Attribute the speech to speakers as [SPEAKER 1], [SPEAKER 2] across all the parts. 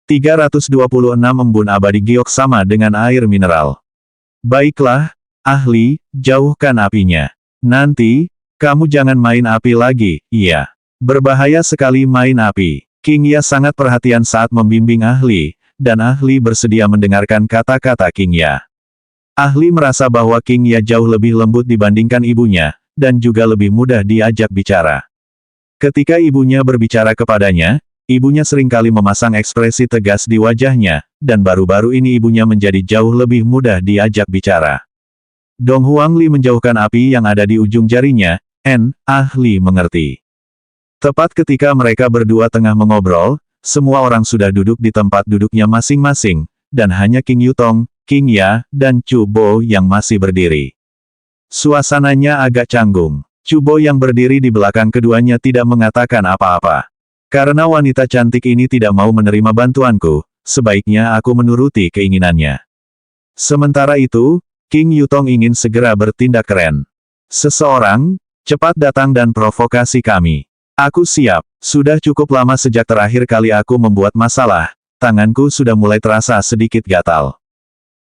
[SPEAKER 1] 326 embun abadi giok sama dengan air mineral. Baiklah, ahli, jauhkan apinya. Nanti, kamu jangan main api lagi, iya. Berbahaya sekali main api. King Ya sangat perhatian saat membimbing ahli, dan ahli bersedia mendengarkan kata-kata King Ya. Ahli merasa bahwa King Ya jauh lebih lembut dibandingkan ibunya, dan juga lebih mudah diajak bicara. Ketika ibunya berbicara kepadanya, ibunya seringkali memasang ekspresi tegas di wajahnya, dan baru-baru ini ibunya menjadi jauh lebih mudah diajak bicara. Dong Huangli menjauhkan api yang ada di ujung jarinya, ahli mengerti. Tepat ketika mereka berdua tengah mengobrol, semua orang sudah duduk di tempat duduknya masing-masing, dan hanya King Yutong, King Ya, dan Chu Bo yang masih berdiri. Suasananya agak canggung. Chu Bo yang berdiri di belakang keduanya tidak mengatakan apa-apa. Karena wanita cantik ini tidak mau menerima bantuanku, sebaiknya aku menuruti keinginannya. Sementara itu, King Yutong ingin segera bertindak keren. Seseorang, cepat datang dan provokasi kami. Aku siap. Sudah cukup lama sejak terakhir kali aku membuat masalah, tanganku sudah mulai terasa sedikit gatal.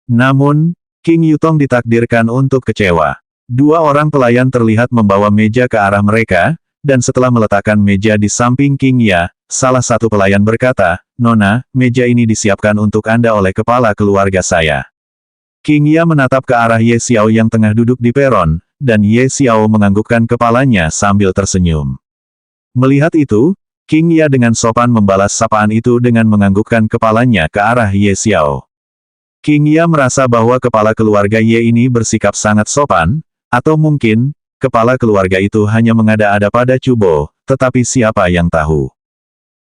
[SPEAKER 1] Namun, King Yutong ditakdirkan untuk kecewa. Dua orang pelayan terlihat membawa meja ke arah mereka, dan setelah meletakkan meja di samping King Ya, salah satu pelayan berkata, "Nona, meja ini disiapkan untuk Anda oleh kepala keluarga saya." King Ya menatap ke arah Ye Xiao yang tengah duduk di peron, dan Ye Xiao menganggukkan kepalanya sambil tersenyum. Melihat itu, King Ya dengan sopan membalas sapaan itu dengan menganggukkan kepalanya ke arah Ye Xiao. King Ya merasa bahwa kepala keluarga Ye ini bersikap sangat sopan, atau mungkin, kepala keluarga itu hanya mengada-ada pada Chu Bo, tetapi siapa yang tahu.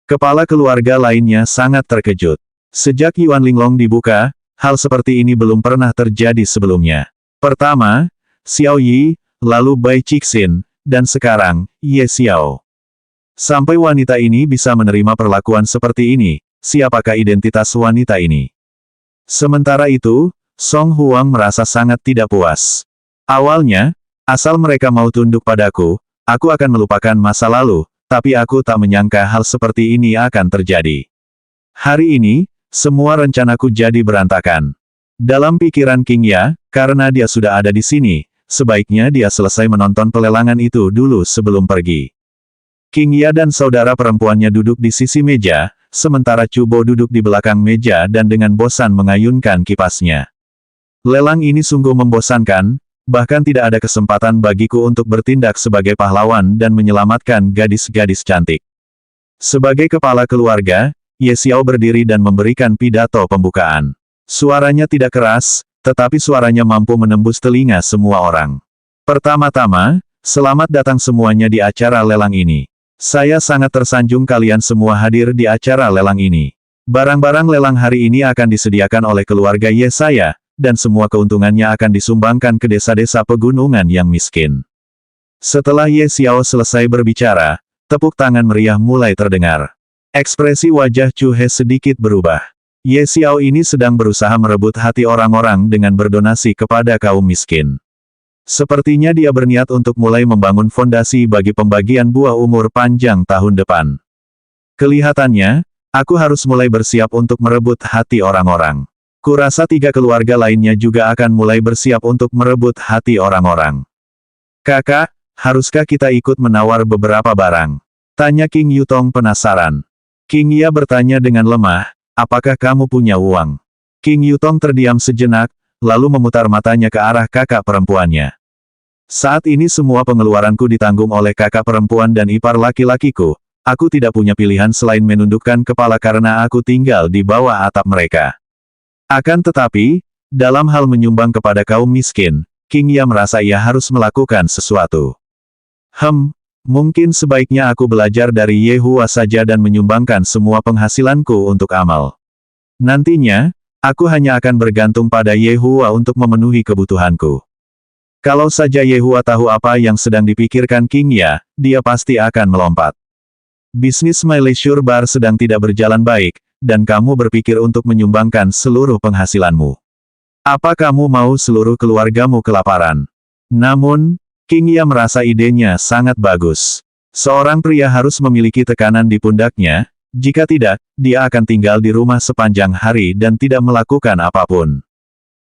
[SPEAKER 1] Kepala keluarga lainnya sangat terkejut. Sejak Yuan Linglong dibuka, hal seperti ini belum pernah terjadi sebelumnya. Pertama, Xiao Yi, lalu Bai Cixin, dan sekarang, Ye Xiao. Sampai wanita ini bisa menerima perlakuan seperti ini, siapakah identitas wanita ini? Sementara itu, Song Huang merasa sangat tidak puas. Awalnya, asal mereka mau tunduk padaku, aku akan melupakan masa lalu, tapi aku tak menyangka hal seperti ini akan terjadi. Hari ini, semua rencanaku jadi berantakan. Dalam pikiran King Ya, karena dia sudah ada di sini, sebaiknya dia selesai menonton pelelangan itu dulu sebelum pergi. King Ya dan saudara perempuannya duduk di sisi meja, sementara Chu Bo duduk di belakang meja dan dengan bosan mengayunkan kipasnya. Lelang ini sungguh membosankan, bahkan tidak ada kesempatan bagiku untuk bertindak sebagai pahlawan dan menyelamatkan gadis-gadis cantik. Sebagai kepala keluarga, Ye Xiao berdiri dan memberikan pidato pembukaan. Suaranya tidak keras, tetapi suaranya mampu menembus telinga semua orang. Pertama-tama, selamat datang semuanya di acara lelang ini. Saya sangat tersanjung kalian semua hadir di acara lelang ini. Barang-barang lelang hari ini akan disediakan oleh keluarga Ye saya, dan semua keuntungannya akan disumbangkan ke desa-desa pegunungan yang miskin. Setelah Ye Xiao selesai berbicara, tepuk tangan meriah mulai terdengar. Ekspresi wajah Chu He sedikit berubah. Ye Xiao ini sedang berusaha merebut hati orang-orang dengan berdonasi kepada kaum miskin. Sepertinya dia berniat untuk mulai membangun fondasi bagi pembagian buah umur panjang tahun depan. Kelihatannya, aku harus mulai bersiap untuk merebut hati orang-orang. Kurasa 3 keluarga lainnya juga akan mulai bersiap untuk merebut hati orang-orang. Kakak, haruskah kita ikut menawar beberapa barang? Tanya King Yutong penasaran. King Ya bertanya dengan lemah, apakah kamu punya uang? King Yutong terdiam sejenak, lalu memutar matanya ke arah kakak perempuannya. Saat ini semua pengeluaranku ditanggung oleh kakak perempuan dan ipar laki-lakiku, aku tidak punya pilihan selain menundukkan kepala karena aku tinggal di bawah atap mereka. Akan tetapi, dalam hal menyumbang kepada kaum miskin, King Ya merasa ia harus melakukan sesuatu. Mungkin sebaiknya aku belajar dari Ye Hua saja dan menyumbangkan semua penghasilanku untuk amal. Nantinya, aku hanya akan bergantung pada Ye Hua untuk memenuhi kebutuhanku. Kalau saja Ye Hua tahu apa yang sedang dipikirkan King Ya, dia pasti akan melompat. Bisnis My Leisure Bar sedang tidak berjalan baik, dan kamu berpikir untuk menyumbangkan seluruh penghasilanmu. Apa kamu mau seluruh keluargamu kelaparan? Namun, King Ya merasa idenya sangat bagus. Seorang pria harus memiliki tekanan di pundaknya, Jika tidak, dia akan tinggal di rumah sepanjang hari dan tidak melakukan apapun.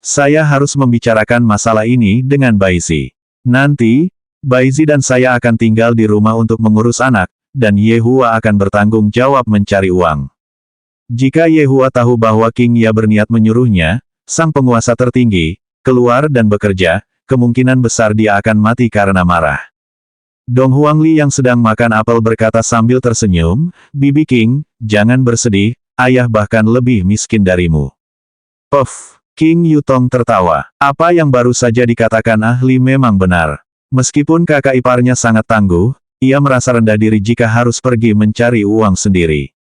[SPEAKER 1] Saya harus membicarakan masalah ini dengan Baizi. Nanti, Baizi dan saya akan tinggal di rumah untuk mengurus anak, dan Yehua akan bertanggung jawab mencari uang. Jika Yehua tahu bahwa King Ya berniat menyuruhnya, sang penguasa tertinggi, keluar dan bekerja, kemungkinan besar dia akan mati karena marah. Dong Huangli yang sedang makan apel berkata sambil tersenyum, Bibi King, jangan bersedih, ayah bahkan lebih miskin darimu. Puff, King Yutong tertawa. Apa yang baru saja dikatakan ahli memang benar. Meskipun kakak iparnya sangat tangguh, ia merasa rendah diri jika harus pergi mencari uang sendiri.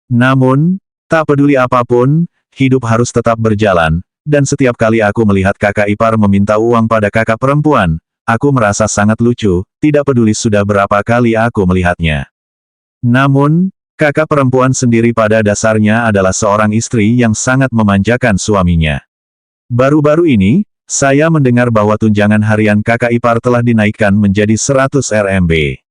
[SPEAKER 1] Namun, tak peduli apapun, hidup harus tetap berjalan, dan setiap kali aku melihat kakak ipar meminta uang pada kakak perempuan, aku merasa sangat lucu, tidak peduli sudah berapa kali aku melihatnya. Namun, kakak perempuan sendiri pada dasarnya adalah seorang istri yang sangat memanjakan suaminya. Baru-baru ini, saya mendengar bahwa tunjangan harian kakak ipar telah dinaikkan menjadi 100 RMB.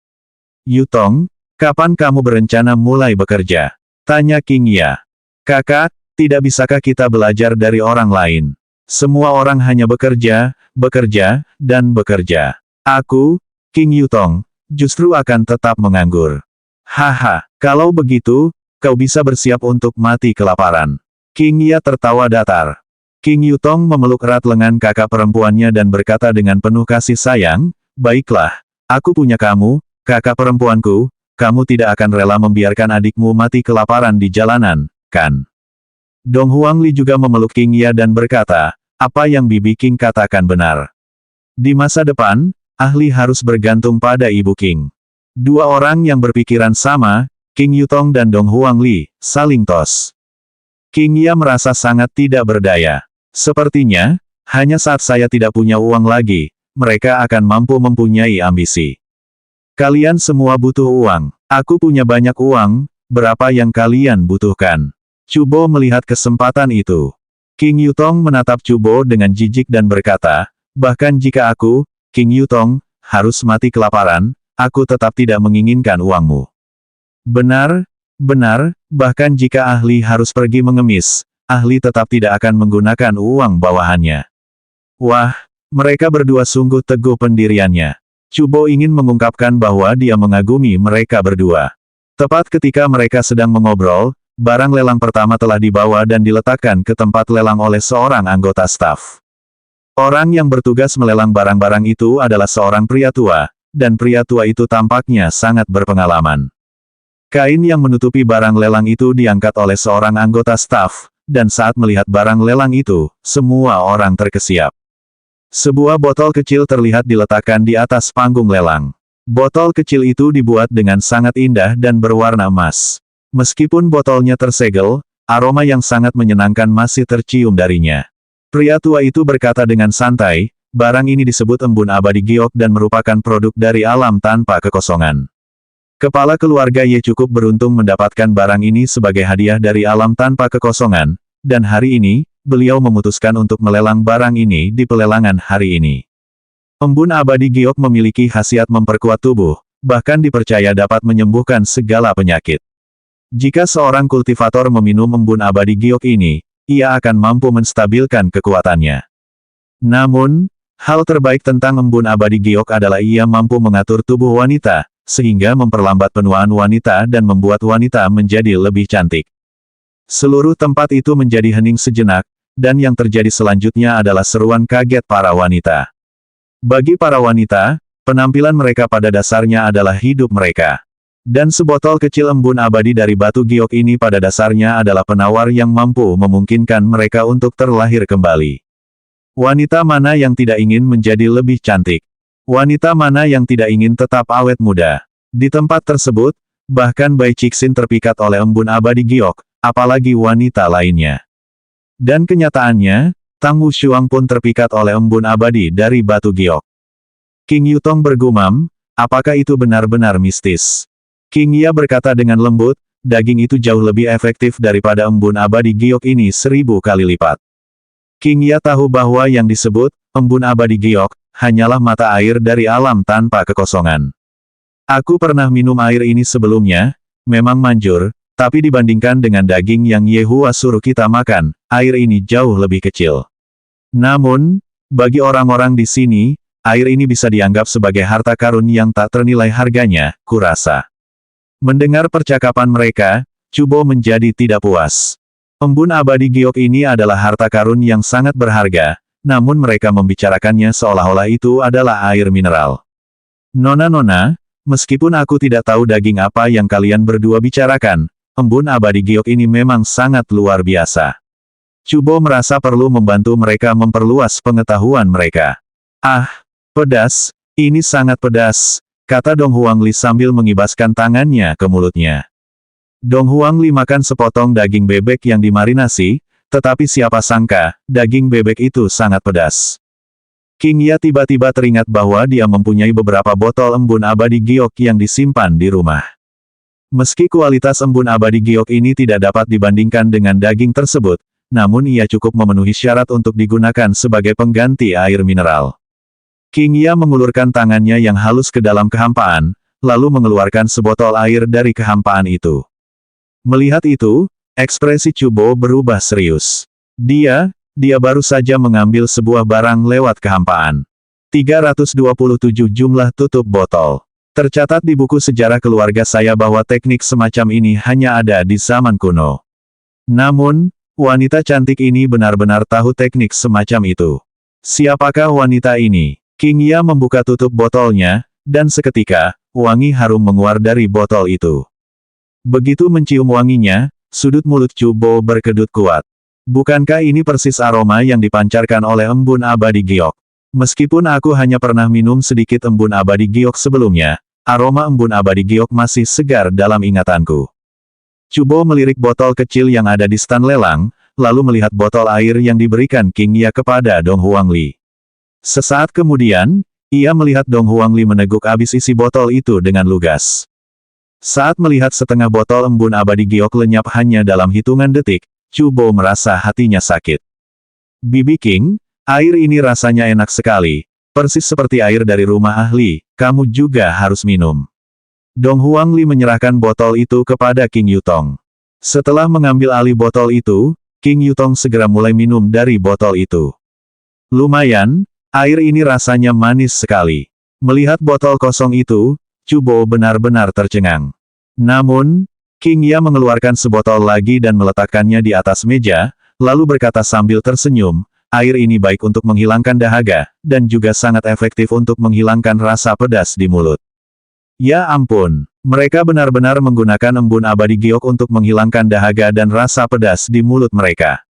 [SPEAKER 1] Yutong, kapan kamu berencana mulai bekerja? Tanya King Ya. Kakak, tidak bisakah kita belajar dari orang lain? Semua orang hanya bekerja, bekerja, dan bekerja. Aku, King Yutong, justru akan tetap menganggur. Haha, kalau begitu, kau bisa bersiap untuk mati kelaparan. King Ya tertawa datar. King Yutong memeluk erat lengan kakak perempuannya dan berkata dengan penuh kasih sayang, baiklah, aku punya kamu, kakak perempuanku, kamu tidak akan rela membiarkan adikmu mati kelaparan di jalanan, kan? Dong Huangli juga memeluk King Ya dan berkata, apa yang Bibi King katakan benar. Di masa depan, ahli harus bergantung pada Ibu King. Dua orang yang berpikiran sama, King Yutong dan Dong Huangli, saling tos. King Ya merasa sangat tidak berdaya. Sepertinya, hanya saat saya tidak punya uang lagi, mereka akan mampu mempunyai ambisi. Kalian semua butuh uang. Aku punya banyak uang, berapa yang kalian butuhkan? Cubo melihat kesempatan itu. King Yutong menatap Cubo dengan jijik dan berkata, bahkan jika aku, King Yutong, harus mati kelaparan, aku tetap tidak menginginkan uangmu. Benar, benar, bahkan jika ahli harus pergi mengemis, ahli tetap tidak akan menggunakan uang bawahannya. Wah, mereka berdua sungguh teguh pendiriannya. Cubo ingin mengungkapkan bahwa dia mengagumi mereka berdua. Tepat ketika mereka sedang mengobrol, barang lelang pertama telah dibawa dan diletakkan ke tempat lelang oleh seorang anggota staf. Orang yang bertugas melelang barang-barang itu adalah seorang pria tua, dan pria tua itu tampaknya sangat berpengalaman. Kain yang menutupi barang lelang itu diangkat oleh seorang anggota staf, dan saat melihat barang lelang itu, semua orang terkesiap. Sebuah botol kecil terlihat diletakkan di atas panggung lelang. Botol kecil itu dibuat dengan sangat indah dan berwarna emas. Meskipun botolnya tersegel, aroma yang sangat menyenangkan masih tercium darinya. Pria tua itu berkata dengan santai, barang ini disebut embun abadi giok dan merupakan produk dari alam tanpa kekosongan. Kepala keluarga Ye cukup beruntung mendapatkan barang ini sebagai hadiah dari alam tanpa kekosongan, dan hari ini, beliau memutuskan untuk melelang barang ini di pelelangan hari ini. Embun abadi giok memiliki khasiat memperkuat tubuh, bahkan dipercaya dapat menyembuhkan segala penyakit. Jika seorang kultivator meminum embun abadi giok ini, ia akan mampu menstabilkan kekuatannya. Namun, hal terbaik tentang embun abadi giok adalah ia mampu mengatur tubuh wanita, sehingga memperlambat penuaan wanita dan membuat wanita menjadi lebih cantik. Seluruh tempat itu menjadi hening sejenak, dan yang terjadi selanjutnya adalah seruan kaget para wanita. Bagi para wanita, penampilan mereka pada dasarnya adalah hidup mereka. Dan sebotol kecil embun abadi dari batu giok ini pada dasarnya adalah penawar yang mampu memungkinkan mereka untuk terlahir kembali. Wanita mana yang tidak ingin menjadi lebih cantik? Wanita mana yang tidak ingin tetap awet muda? Di tempat tersebut, bahkan Bai Cixin terpikat oleh embun abadi giok, apalagi wanita lainnya. Dan kenyataannya, Tang Wushuang pun terpikat oleh embun abadi dari batu giok. King Yutong bergumam, apakah itu benar-benar mistis? King Ya berkata dengan lembut, daging itu jauh lebih efektif daripada embun abadi giok ini 1000 kali lipat. King Ya tahu bahwa yang disebut, embun abadi giok, hanyalah mata air dari alam tanpa kekosongan. Aku pernah minum air ini sebelumnya, memang manjur, Tapi dibandingkan dengan daging yang Yehua suruh kita makan, air ini jauh lebih kecil. Namun, bagi orang-orang di sini, air ini bisa dianggap sebagai harta karun yang tak ternilai harganya, kurasa. Mendengar percakapan mereka, Cubo menjadi tidak puas. Embun abadi giok ini adalah harta karun yang sangat berharga, namun mereka membicarakannya seolah-olah itu adalah air mineral. Nona-nona, meskipun aku tidak tahu daging apa yang kalian berdua bicarakan, embun abadi giok ini memang sangat luar biasa. Cubo merasa perlu membantu mereka memperluas pengetahuan mereka. Ah, pedas, ini sangat pedas, kata Dong Huangli sambil mengibaskan tangannya ke mulutnya. Dong Huangli makan sepotong daging bebek yang dimarinasi, tetapi siapa sangka, daging bebek itu sangat pedas. King Ya tiba-tiba teringat bahwa dia mempunyai beberapa botol embun abadi giok yang disimpan di rumah. Meski kualitas embun abadi giok ini tidak dapat dibandingkan dengan daging tersebut, namun ia cukup memenuhi syarat untuk digunakan sebagai pengganti air mineral. King Ya mengulurkan tangannya yang halus ke dalam kehampaan, lalu mengeluarkan sebotol air dari kehampaan itu. Melihat itu, ekspresi Cubo berubah serius. Dia baru saja mengambil sebuah barang lewat kehampaan. 327 jumlah tutup botol. Tercatat di buku sejarah keluarga saya bahwa teknik semacam ini hanya ada di zaman kuno. Namun, wanita cantik ini benar-benar tahu teknik semacam itu. Siapakah wanita ini? King Ya membuka tutup botolnya, dan seketika, wangi harum menguar dari botol itu. Begitu mencium wanginya, sudut mulut Cubo berkedut kuat. Bukankah ini persis aroma yang dipancarkan oleh embun abadi giok? Meskipun aku hanya pernah minum sedikit embun abadi giok sebelumnya, aroma embun abadi giok masih segar dalam ingatanku. Cubo melirik botol kecil yang ada di stan lelang, lalu melihat botol air yang diberikan King Ya kepada Dong Huangli. Sesaat kemudian, ia melihat Dong Huangli meneguk habis isi botol itu dengan lugas. Saat melihat setengah botol embun abadi giok lenyap hanya dalam hitungan detik, Cubo merasa hatinya sakit. Bibi King, air ini rasanya enak sekali, persis seperti air dari rumah ahli, kamu juga harus minum. Dong Huangli menyerahkan botol itu kepada King Yutong. Setelah mengambil alih botol itu, King Yutong segera mulai minum dari botol itu. Lumayan, air ini rasanya manis sekali. Melihat botol kosong itu, Cubo benar-benar tercengang. Namun, King Ya mengeluarkan sebotol lagi dan meletakkannya di atas meja, lalu berkata sambil tersenyum, air ini baik untuk menghilangkan dahaga, dan juga sangat efektif untuk menghilangkan rasa pedas di mulut. Ya ampun, mereka benar-benar menggunakan embun abadi giok untuk menghilangkan dahaga dan rasa pedas di mulut mereka.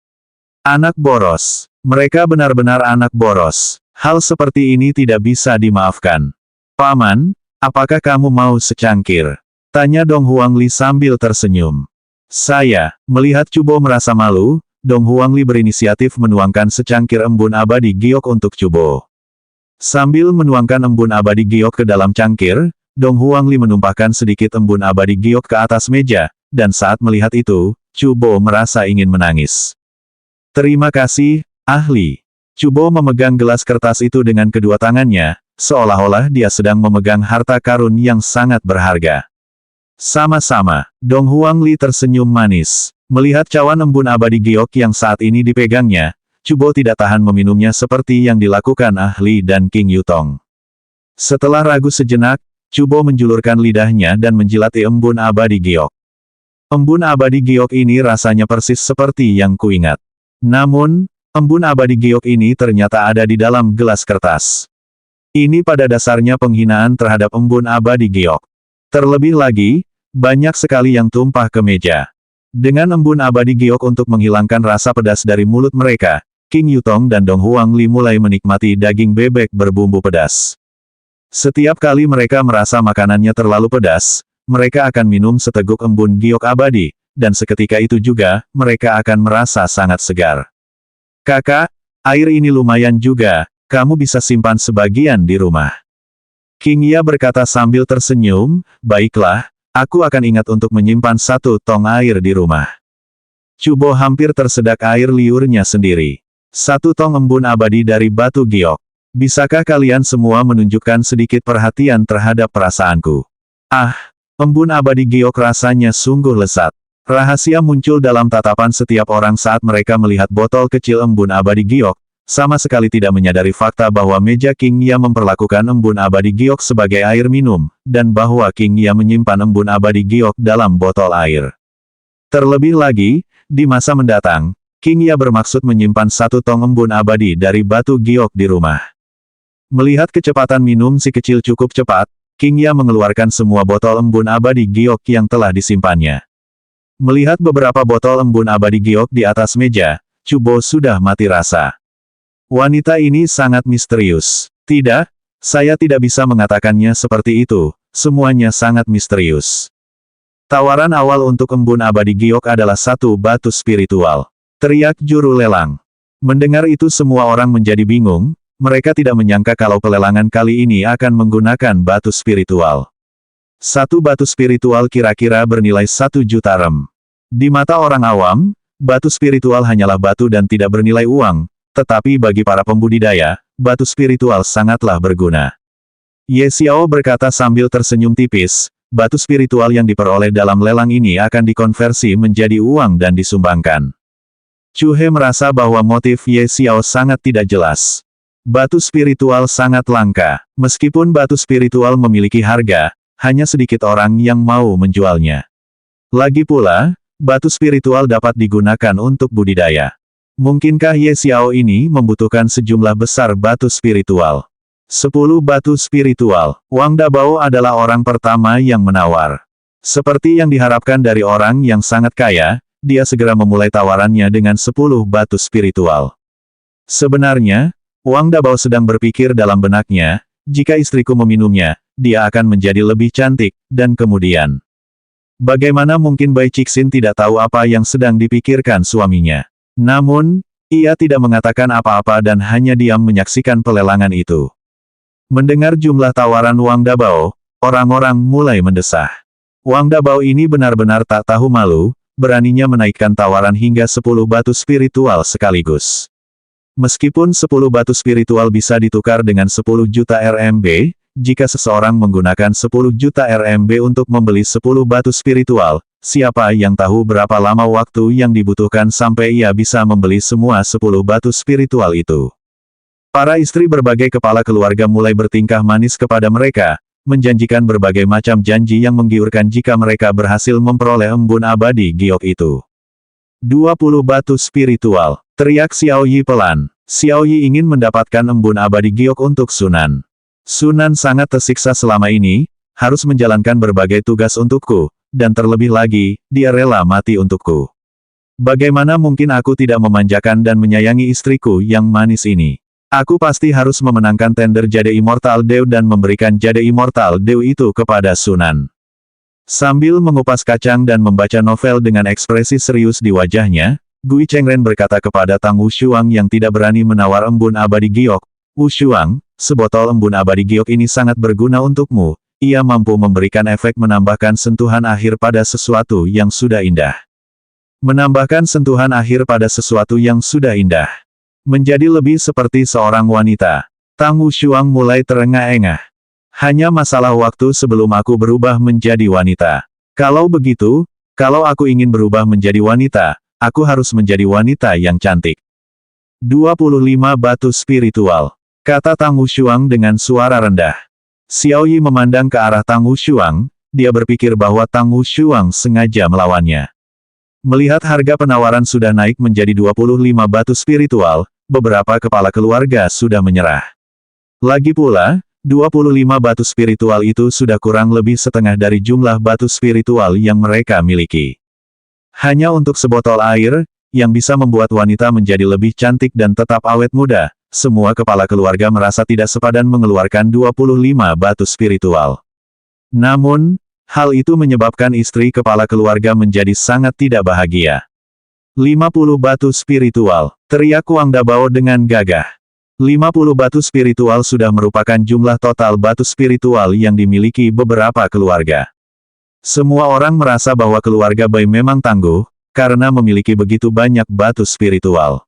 [SPEAKER 1] Anak boros. Mereka benar-benar anak boros. Hal seperti ini tidak bisa dimaafkan. Paman, apakah kamu mau secangkir? Tanya Dong Huangli sambil tersenyum. Saya, melihat Cubo merasa malu, Dong Huangli berinisiatif menuangkan secangkir embun abadi giok untuk Cubo. Sambil menuangkan embun abadi giok ke dalam cangkir, Dong Huangli menumpahkan sedikit embun abadi giok ke atas meja, dan saat melihat itu, Cubo merasa ingin menangis. Terima kasih, ahli. Cubo memegang gelas kertas itu dengan kedua tangannya, seolah-olah dia sedang memegang harta karun yang sangat berharga. Sama-sama, Dong Huangli tersenyum manis. Melihat cawan embun abadi giok yang saat ini dipegangnya, Cubo tidak tahan meminumnya seperti yang dilakukan ahli dan King Yutong. Setelah ragu sejenak, Cubo menjulurkan lidahnya dan menjilati embun abadi giok. Embun abadi giok ini rasanya persis seperti yang kuingat. Namun, embun abadi giok ini ternyata ada di dalam gelas kertas. Ini pada dasarnya penghinaan terhadap embun abadi giok. Terlebih lagi, banyak sekali yang tumpah ke meja. Dengan embun abadi giok untuk menghilangkan rasa pedas dari mulut mereka, King Yutong dan Dong Huangli mulai menikmati daging bebek berbumbu pedas. Setiap kali mereka merasa makanannya terlalu pedas, mereka akan minum seteguk embun giok abadi, dan seketika itu juga, mereka akan merasa sangat segar. Kakak, air ini lumayan juga, kamu bisa simpan sebagian di rumah. King Ya berkata sambil tersenyum, baiklah, aku akan ingat untuk menyimpan 1 tong air di rumah. Cubo hampir tersedak air liurnya sendiri. 1 tong embun abadi dari batu giok. Bisakah kalian semua menunjukkan sedikit perhatian terhadap perasaanku? Ah, embun abadi giok rasanya sungguh lezat. Rahasia muncul dalam tatapan setiap orang saat mereka melihat botol kecil embun abadi giok, sama sekali tidak menyadari fakta bahwa meja King Ya memperlakukan embun abadi giok sebagai air minum, dan bahwa King Ya menyimpan embun abadi giok dalam botol air. Terlebih lagi, di masa mendatang, King Ya bermaksud menyimpan 1 tong embun abadi dari batu giok di rumah. Melihat kecepatan minum si kecil cukup cepat, King Ya mengeluarkan semua botol embun abadi giok yang telah disimpannya. Melihat beberapa botol embun abadi giok di atas meja, Chu Bo sudah mati rasa. Wanita ini sangat misterius. Tidak, saya tidak bisa mengatakannya seperti itu, semuanya sangat misterius. Tawaran awal untuk embun abadi giok adalah 1 batu spiritual. Teriak juru lelang. Mendengar itu semua orang menjadi bingung, mereka tidak menyangka kalau pelelangan kali ini akan menggunakan batu spiritual. 1 batu spiritual kira-kira bernilai 1 juta rem. Di mata orang awam, batu spiritual hanyalah batu dan tidak bernilai uang, tetapi bagi para pembudidaya, batu spiritual sangatlah berguna. Ye Xiao berkata sambil tersenyum tipis, batu spiritual yang diperoleh dalam lelang ini akan dikonversi menjadi uang dan disumbangkan. Chu He merasa bahwa motif Ye Xiao sangat tidak jelas. Batu spiritual sangat langka, meskipun batu spiritual memiliki harga, hanya sedikit orang yang mau menjualnya. Lagi pula, batu spiritual dapat digunakan untuk budidaya. Mungkinkah Ye Xiao ini membutuhkan sejumlah besar batu spiritual? 10 batu spiritual. Wang Dabao adalah orang pertama yang menawar. Seperti yang diharapkan dari orang yang sangat kaya, dia segera memulai tawarannya dengan 10 batu spiritual. Sebenarnya, Wang Dabao sedang berpikir dalam benaknya, jika istriku meminumnya, dia akan menjadi lebih cantik, dan kemudian. Bagaimana mungkin Bai Cixin tidak tahu apa yang sedang dipikirkan suaminya? Namun, ia tidak mengatakan apa-apa dan hanya diam menyaksikan pelelangan itu. Mendengar jumlah tawaran Wang Dabao, orang-orang mulai mendesah. Wang Dabao ini benar-benar tak tahu malu, beraninya menaikkan tawaran hingga 10 batu spiritual sekaligus. Meskipun 10 batu spiritual bisa ditukar dengan 10 juta RMB, jika seseorang menggunakan 10 juta RMB untuk membeli 10 batu spiritual, siapa yang tahu berapa lama waktu yang dibutuhkan sampai ia bisa membeli semua 10 batu spiritual itu. Para istri berbagai kepala keluarga mulai bertingkah manis kepada mereka, menjanjikan berbagai macam janji yang menggiurkan jika mereka berhasil memperoleh embun abadi giok itu. 20 batu spiritual, teriak Xiao Yi pelan. Xiao Yi ingin mendapatkan embun abadi giok untuk Sunan. Sunan sangat tersiksa selama ini, harus menjalankan berbagai tugas untukku, dan terlebih lagi, dia rela mati untukku. Bagaimana mungkin aku tidak memanjakan dan menyayangi istriku yang manis ini? Aku pasti harus memenangkan tender Jade Immortal Dew dan memberikan Jade Immortal Dew itu kepada Sunan. Sambil mengupas kacang dan membaca novel dengan ekspresi serius di wajahnya, Gui Chengren berkata kepada Tang Wushuang yang tidak berani menawar embun abadi giok, "Wushuang, sebotol embun abadi giok ini sangat berguna untukmu, ia mampu memberikan efek menambahkan sentuhan akhir pada sesuatu yang sudah indah." Menambahkan sentuhan akhir pada sesuatu yang sudah indah. Menjadi lebih seperti seorang wanita. Tang Wushuang mulai terengah-engah. Hanya masalah waktu sebelum aku berubah menjadi wanita. Kalau begitu, kalau aku ingin berubah menjadi wanita, aku harus menjadi wanita yang cantik. 25 batu spiritual, kata Tang Wushuang dengan suara rendah. Xiao Yi memandang ke arah Tang Wushuang, dia berpikir bahwa Tang Wushuang sengaja melawannya. Melihat harga penawaran sudah naik menjadi 25 batu spiritual, beberapa kepala keluarga sudah menyerah. Lagi pula, 25 batu spiritual itu sudah kurang lebih setengah dari jumlah batu spiritual yang mereka miliki. Hanya untuk sebotol air, yang bisa membuat wanita menjadi lebih cantik dan tetap awet muda, semua kepala keluarga merasa tidak sepadan mengeluarkan 25 batu spiritual. Namun, hal itu menyebabkan istri kepala keluarga menjadi sangat tidak bahagia. 50 batu spiritual, teriak Wang Dabao dengan gagah. 50 batu spiritual sudah merupakan jumlah total batu spiritual yang dimiliki beberapa keluarga. Semua orang merasa bahwa keluarga Bai memang tangguh, karena memiliki begitu banyak batu spiritual.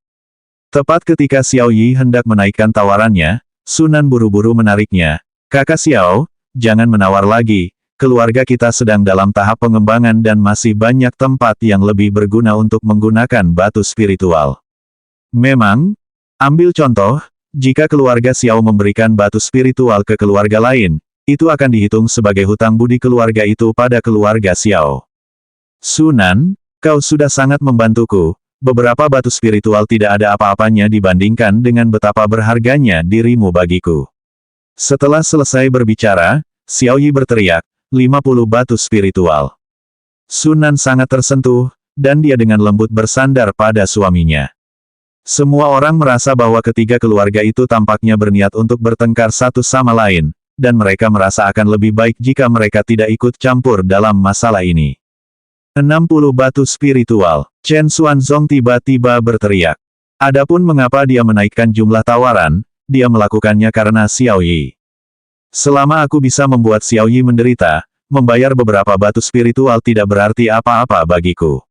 [SPEAKER 1] Tepat ketika Xiao Yi hendak menaikkan tawarannya, Sunan buru-buru menariknya. "Kakak Xiao, jangan menawar lagi, keluarga kita sedang dalam tahap pengembangan dan masih banyak tempat yang lebih berguna untuk menggunakan batu spiritual. Memang, ambil contoh, jika keluarga Xiao memberikan batu spiritual ke keluarga lain, itu akan dihitung sebagai hutang budi keluarga itu pada keluarga Xiao. Sunan, kau sudah sangat membantuku, beberapa batu spiritual tidak ada apa-apanya dibandingkan dengan betapa berharganya dirimu bagiku. Setelah selesai berbicara, Xiao Yi berteriak, 50 batu spiritual. Sunan sangat tersentuh, dan dia dengan lembut bersandar pada suaminya. Semua orang merasa bahwa ketiga keluarga itu tampaknya berniat untuk bertengkar satu sama lain, dan mereka merasa akan lebih baik jika mereka tidak ikut campur dalam masalah ini. 60 batu spiritual. Chen Xuanzong tiba-tiba berteriak. Adapun mengapa dia menaikkan jumlah tawaran, dia melakukannya karena Xiao Yi. Selama aku bisa membuat Xiao Yi menderita, membayar beberapa batu spiritual tidak berarti apa-apa bagiku.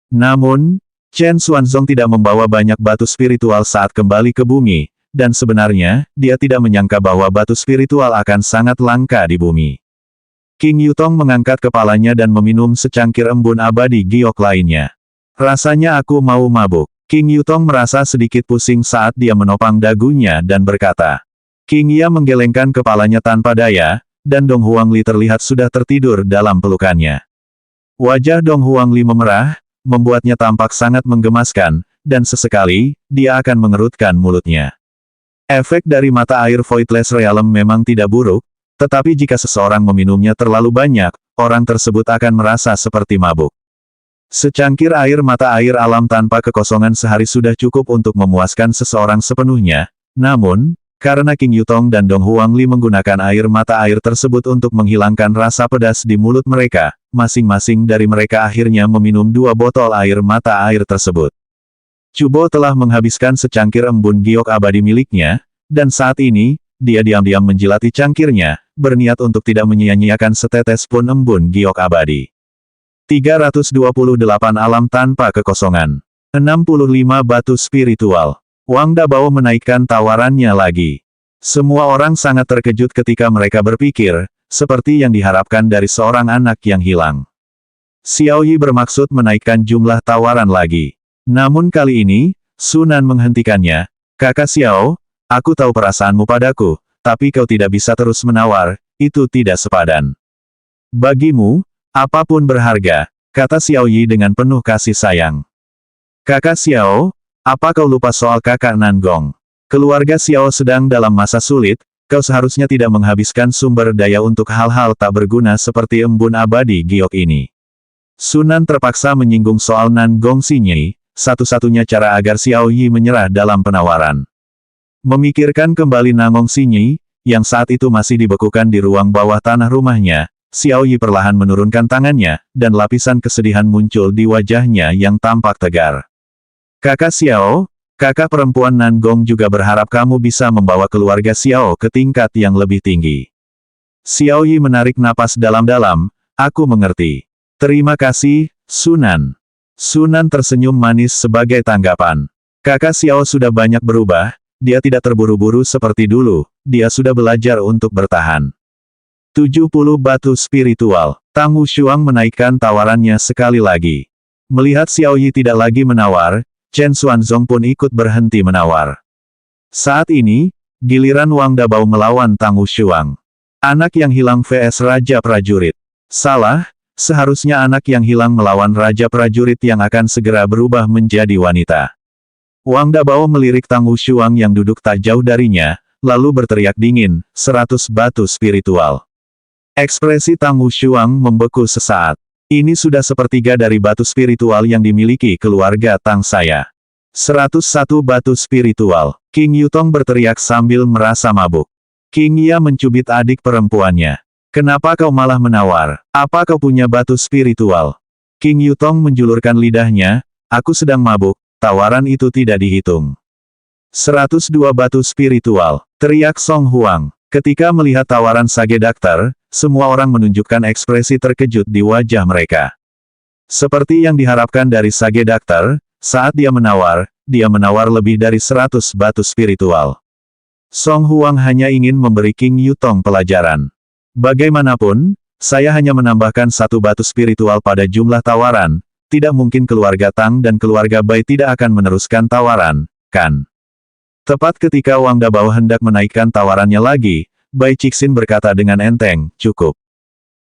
[SPEAKER 1] Namun, Chen Xuanzong tidak membawa banyak batu spiritual saat kembali ke bumi, dan sebenarnya, dia tidak menyangka bahwa batu spiritual akan sangat langka di bumi. King Yutong mengangkat kepalanya dan meminum secangkir embun abadi giok lainnya. Rasanya aku mau mabuk. King Yutong merasa sedikit pusing saat dia menopang dagunya dan berkata. King Ya menggelengkan kepalanya tanpa daya, dan Dong Huangli terlihat sudah tertidur dalam pelukannya. Wajah Dong Huangli memerah, membuatnya tampak sangat menggemaskan, dan sesekali, dia akan mengerutkan mulutnya. Efek dari mata air Voidless Realm memang tidak buruk, tetapi jika seseorang meminumnya terlalu banyak, orang tersebut akan merasa seperti mabuk. Secangkir air mata air alam tanpa kekosongan sehari sudah cukup untuk memuaskan seseorang sepenuhnya, namun, karena King Yutong dan Dong Huangli menggunakan air mata air tersebut untuk menghilangkan rasa pedas di mulut mereka, masing-masing dari mereka akhirnya meminum 2 botol air mata air tersebut. Cubo telah menghabiskan secangkir embun giok abadi miliknya, dan saat ini, dia diam-diam menjilati cangkirnya, berniat untuk tidak menyia-nyiakan setetes pun embun giok abadi. 328 alam tanpa kekosongan. 65 batu spiritual. Wang Dabao menaikkan tawarannya lagi. Semua orang sangat terkejut ketika mereka berpikir, seperti yang diharapkan dari seorang anak yang hilang. Xiao Yi bermaksud menaikkan jumlah tawaran lagi. Namun kali ini, Sunan menghentikannya. Kakak Xiao, aku tahu perasaanmu padaku, tapi kau tidak bisa terus menawar, itu tidak sepadan. Bagimu, apapun berharga, kata Xiao Yi dengan penuh kasih sayang. Kakak Xiao, apa kau lupa soal kakak Nangong? Keluarga Xiao sedang dalam masa sulit, kau seharusnya tidak menghabiskan sumber daya untuk hal-hal tak berguna seperti embun abadi giok ini. Sunan terpaksa menyinggung soal Nangong Xinyi, satu-satunya cara agar Xiao Yi menyerah dalam penawaran. Memikirkan kembali Nangong Xinyi, yang saat itu masih dibekukan di ruang bawah tanah rumahnya, Xiao Yi perlahan menurunkan tangannya, dan lapisan kesedihan muncul di wajahnya yang tampak tegar. Kakak Xiao, kakak perempuan Nangong juga berharap kamu bisa membawa keluarga Xiao ke tingkat yang lebih tinggi. Xiao Yi menarik napas dalam-dalam, aku mengerti. Terima kasih, Sunan. Sunan tersenyum manis sebagai tanggapan. Kakak Xiao sudah banyak berubah, dia tidak terburu-buru seperti dulu, dia sudah belajar untuk bertahan. 70 batu spiritual. Tang Wushuang menaikkan tawarannya sekali lagi. Melihat Xiao Yi tidak lagi menawar, Chen Xuanzong pun ikut berhenti menawar. Saat ini, giliran Wang Dabao melawan Tang Wushuang. Anak yang hilang vs Raja Prajurit. Salah, seharusnya anak yang hilang melawan Raja Prajurit yang akan segera berubah menjadi wanita. Wang Dabao melirik Tang Wushuang yang duduk tak jauh darinya, lalu berteriak dingin, 100 batu spiritual. Ekspresi Tang Wushuang membeku sesaat. Ini sudah sepertiga dari batu spiritual yang dimiliki keluarga Tang saya. 101 batu spiritual. King Yutong berteriak sambil merasa mabuk. King Ya mencubit adik perempuannya. Kenapa kau malah menawar? Apa kau punya batu spiritual? King Yutong menjulurkan lidahnya, aku sedang mabuk, tawaran itu tidak dihitung. 102 batu spiritual, teriak Song Huang. Ketika melihat tawaran Sage Daktar, semua orang menunjukkan ekspresi terkejut di wajah mereka. Seperti yang diharapkan dari Sage Daktar, saat dia menawar lebih dari 100 batu spiritual. Song Huang hanya ingin memberi King Yutong pelajaran. Bagaimanapun, Saya hanya menambahkan satu batu spiritual pada jumlah tawaran, tidak mungkin keluarga Tang dan keluarga Bai tidak akan meneruskan tawaran, kan? Tepat ketika Wang Dabao hendak menaikkan tawarannya lagi, Bai Cixin berkata dengan enteng, cukup.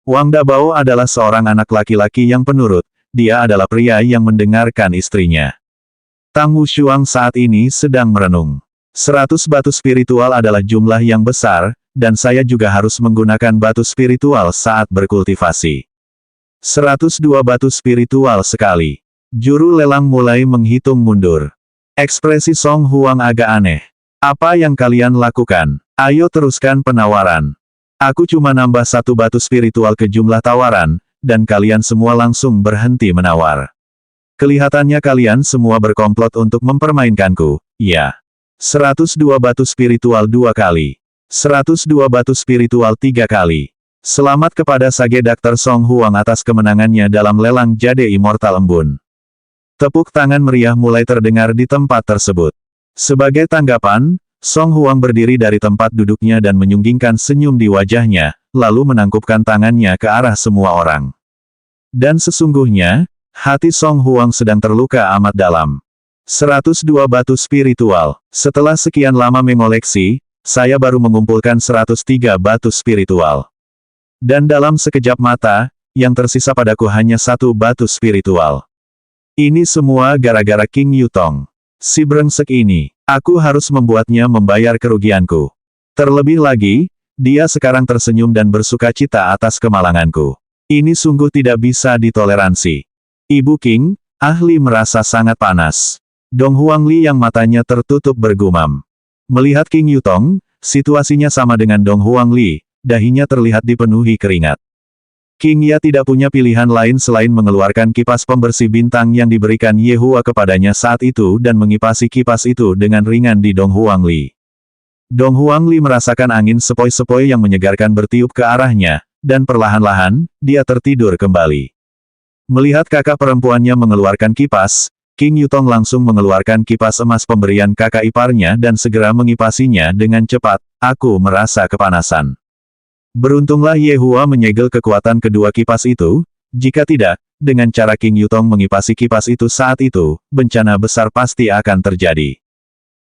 [SPEAKER 1] Wang Dabao adalah seorang anak laki-laki yang penurut, dia adalah pria yang mendengarkan istrinya. Tang Wushuang saat ini sedang merenung. 100 batu spiritual adalah jumlah yang besar, dan saya juga harus menggunakan batu spiritual saat berkultivasi. 102 batu spiritual sekali. Juru lelang mulai menghitung mundur. Ekspresi Song Huang agak aneh. Apa yang kalian lakukan? Ayo teruskan penawaran. Aku cuma nambah satu batu spiritual ke jumlah tawaran, dan kalian semua langsung berhenti menawar. Kelihatannya kalian semua berkomplot untuk mempermainkanku, ya. 102 batu spiritual 2 kali. 102 batu spiritual 3 kali. Selamat kepada Sage Dr. Song Huang atas kemenangannya dalam lelang Jade Immortal Embun. Tepuk tangan meriah mulai terdengar di tempat tersebut. Sebagai tanggapan, Song Huang berdiri dari tempat duduknya dan menyunggingkan senyum di wajahnya, lalu menangkupkan tangannya ke arah semua orang. Dan sesungguhnya, hati Song Huang sedang terluka amat dalam. 102 batu spiritual. Setelah sekian lama mengoleksi, saya baru mengumpulkan 103 batu spiritual. Dan dalam sekejap mata, yang tersisa padaku hanya satu batu spiritual. Ini semua gara-gara King Yutong. Si brengsek ini, aku harus membuatnya membayar kerugianku. Terlebih lagi, dia sekarang tersenyum dan bersuka cita atas kemalanganku. Ini sungguh tidak bisa ditoleransi. Ibu King, ahli merasa sangat panas. Dong Huangli yang matanya tertutup bergumam. Melihat King Yutong, situasinya sama dengan Dong Huangli. Dahinya terlihat dipenuhi keringat. King Ya tidak punya pilihan lain selain mengeluarkan kipas pembersih bintang yang diberikan Yehua kepadanya saat itu dan mengipasi kipas itu dengan ringan di Dong Huangli. Dong Huangli merasakan angin sepoi-sepoi yang menyegarkan bertiup ke arahnya, dan perlahan-lahan, dia tertidur kembali. Melihat kakak perempuannya mengeluarkan kipas, King Yutong langsung mengeluarkan kipas emas pemberian kakak iparnya dan segera mengipasinya dengan cepat. Aku merasa kepanasan. Beruntunglah Yehua menyegel kekuatan kedua kipas itu, jika tidak, dengan cara King Yutong mengipasi kipas itu saat itu, bencana besar pasti akan terjadi.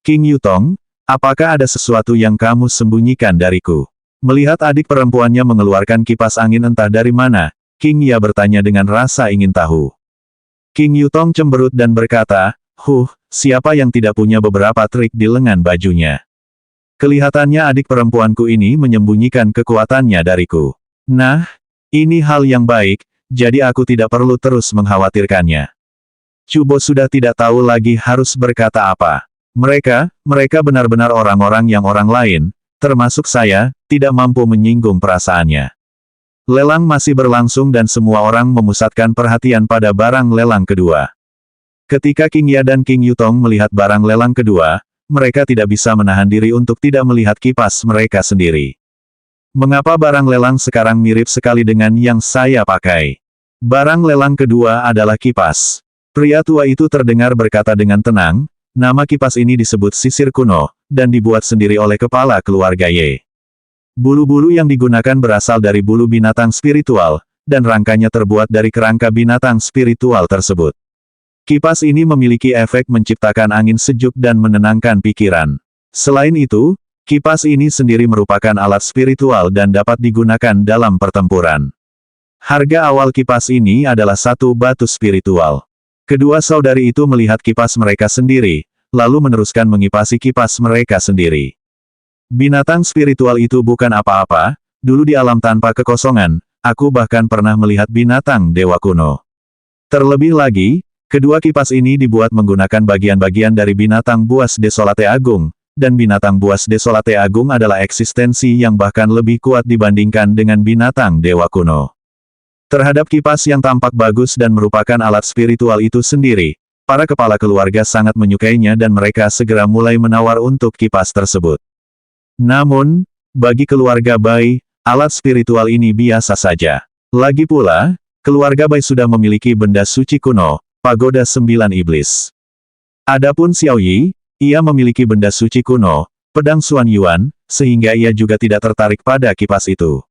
[SPEAKER 1] King Yutong, apakah ada sesuatu yang kamu sembunyikan dariku? Melihat adik perempuannya mengeluarkan kipas angin entah dari mana, King Ya bertanya dengan rasa ingin tahu. King Yutong cemberut dan berkata, siapa yang tidak punya beberapa trik di lengan bajunya? Kelihatannya adik perempuanku ini menyembunyikan kekuatannya dariku. Nah, ini hal yang baik, jadi aku tidak perlu terus mengkhawatirkannya. Cubo sudah tidak tahu lagi harus berkata apa. Mereka benar-benar orang-orang yang orang lain, termasuk saya, tidak mampu menyinggung perasaannya. Lelang masih berlangsung dan semua orang memusatkan perhatian pada barang lelang kedua. Ketika King Ya dan King Yutong melihat barang lelang kedua, mereka tidak bisa menahan diri untuk tidak melihat kipas mereka sendiri. Mengapa barang lelang sekarang mirip sekali dengan yang saya pakai? Barang lelang kedua adalah kipas. Pria tua itu terdengar berkata dengan tenang, nama kipas ini disebut sisir kuno, dan dibuat sendiri oleh kepala keluarga Ye. Bulu-bulu yang digunakan berasal dari bulu binatang spiritual, dan rangkanya terbuat dari kerangka binatang spiritual tersebut. Kipas ini memiliki efek menciptakan angin sejuk dan menenangkan pikiran. Selain itu, kipas ini sendiri merupakan alat spiritual dan dapat digunakan dalam pertempuran. Harga awal kipas ini adalah satu batu spiritual. Kedua saudari itu melihat kipas mereka sendiri, lalu meneruskan mengipasi kipas mereka sendiri. Binatang spiritual itu bukan apa-apa, dulu di alam tanpa kekosongan, aku bahkan pernah melihat binatang dewa kuno. Terlebih lagi, kedua kipas ini dibuat menggunakan bagian-bagian dari binatang buas Desolate Agung, dan binatang buas Desolate Agung adalah eksistensi yang bahkan lebih kuat dibandingkan dengan binatang dewa kuno. Terhadap kipas yang tampak bagus dan merupakan alat spiritual itu sendiri, para kepala keluarga sangat menyukainya dan mereka segera mulai menawar untuk kipas tersebut. Namun, bagi keluarga Bai, alat spiritual ini biasa saja. Lagi pula, keluarga Bai sudah memiliki benda suci kuno, Pagoda 9 Iblis. Adapun Xiao Yi, ia memiliki benda suci kuno, pedang Xuan Yuan, sehingga ia juga tidak tertarik pada kipas itu.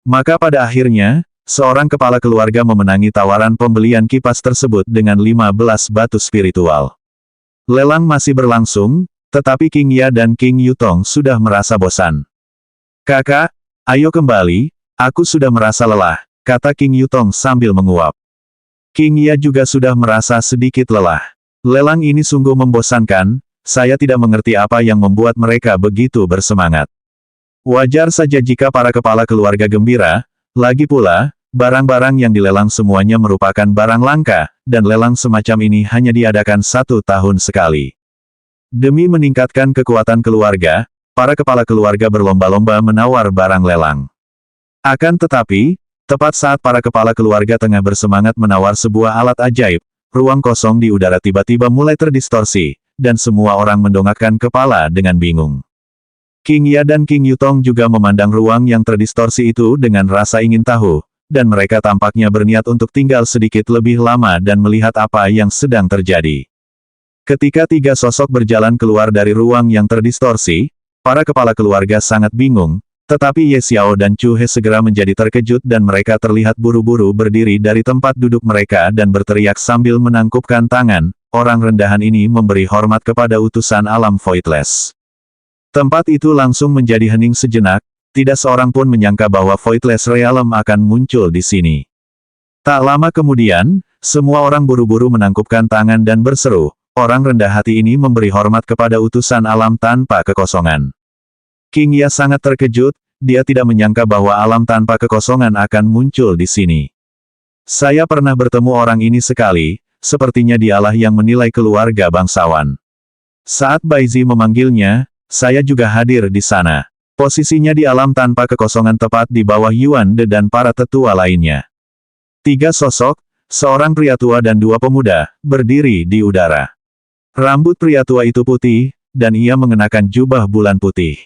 [SPEAKER 1] Maka pada akhirnya, seorang kepala keluarga memenangi tawaran pembelian kipas tersebut dengan 15 batu spiritual. Lelang masih berlangsung, tetapi King Ya dan King Yutong sudah merasa bosan. "Kakak, ayo kembali, aku sudah merasa lelah," kata King Yutong sambil menguap. King Ya juga sudah merasa sedikit lelah. Lelang ini sungguh membosankan, saya tidak mengerti apa yang membuat mereka begitu bersemangat. Wajar saja jika para kepala keluarga gembira, lagi pula, barang-barang yang dilelang semuanya merupakan barang langka, dan lelang semacam ini hanya diadakan 1 tahun sekali. Demi meningkatkan kekuatan keluarga, para kepala keluarga berlomba-lomba menawar barang lelang. Akan tetapi, tepat saat para kepala keluarga tengah bersemangat menawar sebuah alat ajaib, ruang kosong di udara tiba-tiba mulai terdistorsi, dan semua orang mendongakkan kepala dengan bingung. King Ya dan King Yutong juga memandang ruang yang terdistorsi itu dengan rasa ingin tahu, dan mereka tampaknya berniat untuk tinggal sedikit lebih lama dan melihat apa yang sedang terjadi. Ketika 3 sosok berjalan keluar dari ruang yang terdistorsi, para kepala keluarga sangat bingung, tetapi Ye Xiao dan Chu He segera menjadi terkejut dan mereka terlihat buru-buru berdiri dari tempat duduk mereka dan berteriak sambil menangkupkan tangan, "Orang rendahan ini memberi hormat kepada utusan alam Voidless." Tempat itu langsung menjadi hening sejenak, tidak seorang pun menyangka bahwa Voidless Realm akan muncul di sini. Tak lama kemudian, semua orang buru-buru menangkupkan tangan dan berseru, "Orang rendah hati ini memberi hormat kepada utusan alam tanpa kekosongan." King Ya sangat terkejut, dia tidak menyangka bahwa alam tanpa kekosongan akan muncul di sini. "Saya pernah bertemu orang ini sekali, sepertinya dialah yang menilai keluarga bangsawan. Saat Baizi memanggilnya, saya juga hadir di sana. Posisinya di alam tanpa kekosongan tepat di bawah Yuan De dan para tetua lainnya." 3 sosok, seorang pria tua dan 2 pemuda, berdiri di udara. Rambut pria tua itu putih, dan ia mengenakan jubah bulan putih.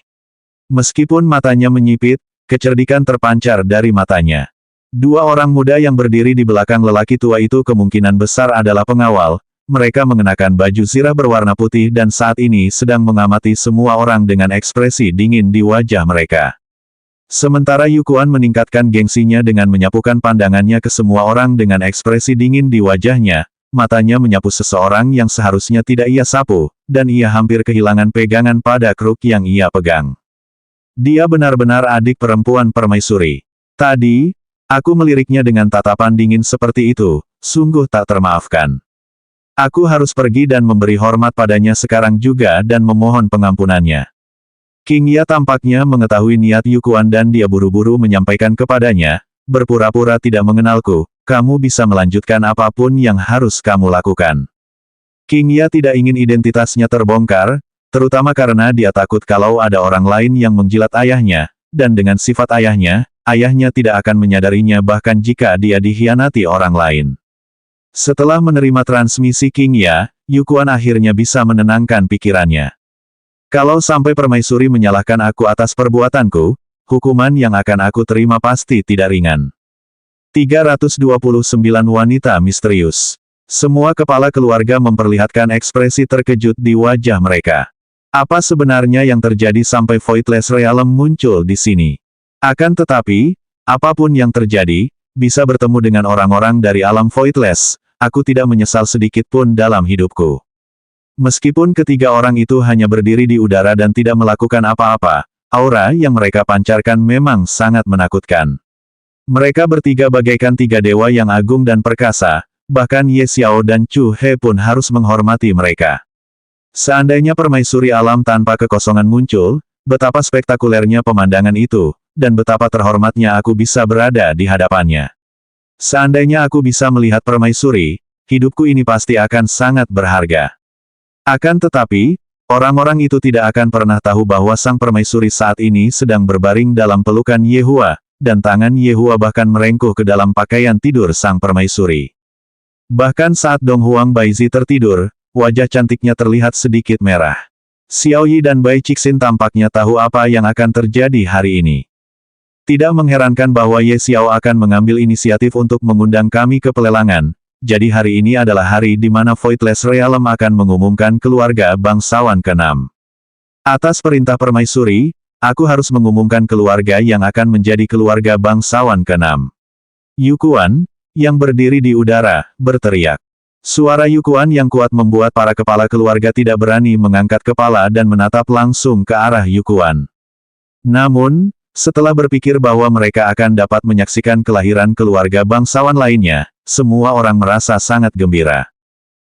[SPEAKER 1] Meskipun matanya menyipit, kecerdikan terpancar dari matanya. 2 orang muda yang berdiri di belakang lelaki tua itu kemungkinan besar adalah pengawal. Mereka mengenakan baju zirah berwarna putih dan saat ini sedang mengamati semua orang dengan ekspresi dingin di wajah mereka. Sementara Yu Kuan meningkatkan gengsinya dengan menyapukan pandangannya ke semua orang dengan ekspresi dingin di wajahnya, matanya menyapu seseorang yang seharusnya tidak ia sapu, dan ia hampir kehilangan pegangan pada kruk yang ia pegang. Dia benar-benar adik perempuan permaisuri. Tadi, aku meliriknya dengan tatapan dingin seperti itu, sungguh tak termaafkan. Aku harus pergi dan memberi hormat padanya sekarang juga dan memohon pengampunannya. King Ya tampaknya mengetahui niat Yu Kuan dan dia buru-buru menyampaikan kepadanya, "Berpura-pura tidak mengenalku, kamu bisa melanjutkan apapun yang harus kamu lakukan." King Ya tidak ingin identitasnya terbongkar, terutama karena dia takut kalau ada orang lain yang menjilat ayahnya, dan dengan sifat ayahnya tidak akan menyadarinya bahkan jika dia dikhianati orang lain. Setelah menerima transmisi King Ya, Yu Kuan akhirnya bisa menenangkan pikirannya. Kalau sampai permaisuri menyalahkan aku atas perbuatanku, hukuman yang akan aku terima pasti tidak ringan. 329 wanita misterius. Semua kepala keluarga memperlihatkan ekspresi terkejut di wajah mereka. Apa sebenarnya yang terjadi sampai Voidless Realm muncul di sini? Akan tetapi, apapun yang terjadi, bisa bertemu dengan orang-orang dari alam Voidless, aku tidak menyesal sedikit pun dalam hidupku. Meskipun ketiga orang itu hanya berdiri di udara dan tidak melakukan apa-apa, aura yang mereka pancarkan memang sangat menakutkan. Mereka bertiga bagaikan 3 dewa yang agung dan perkasa, bahkan Ye Xiao dan Chu He pun harus menghormati mereka. Seandainya permaisuri alam tanpa kekosongan muncul, betapa spektakulernya pemandangan itu, dan betapa terhormatnya aku bisa berada di hadapannya. Seandainya aku bisa melihat permaisuri, hidupku ini pasti akan sangat berharga. Akan tetapi, orang-orang itu tidak akan pernah tahu bahwa sang permaisuri saat ini sedang berbaring dalam pelukan Yehua, dan tangan Yehua bahkan merengkuh ke dalam pakaian tidur sang permaisuri. Bahkan saat Dong Huang Baizi tertidur, wajah cantiknya terlihat sedikit merah. Xiao Yi dan Bai Cixin tampaknya tahu apa yang akan terjadi hari ini. Tidak mengherankan bahwa Ye Xiao akan mengambil inisiatif untuk mengundang kami ke pelelangan, jadi hari ini adalah hari di mana Voidless Realm akan mengumumkan keluarga bangsawan ke-6. Atas perintah permaisuri, Aku harus mengumumkan keluarga yang akan menjadi keluarga bangsawan ke-6. Yukuan, yang berdiri di udara, berteriak. Suara Yukuan yang kuat membuat para kepala keluarga tidak berani mengangkat kepala dan menatap langsung ke arah Yukuan. Namun, setelah berpikir bahwa mereka akan dapat menyaksikan kelahiran keluarga bangsawan lainnya, semua orang merasa sangat gembira.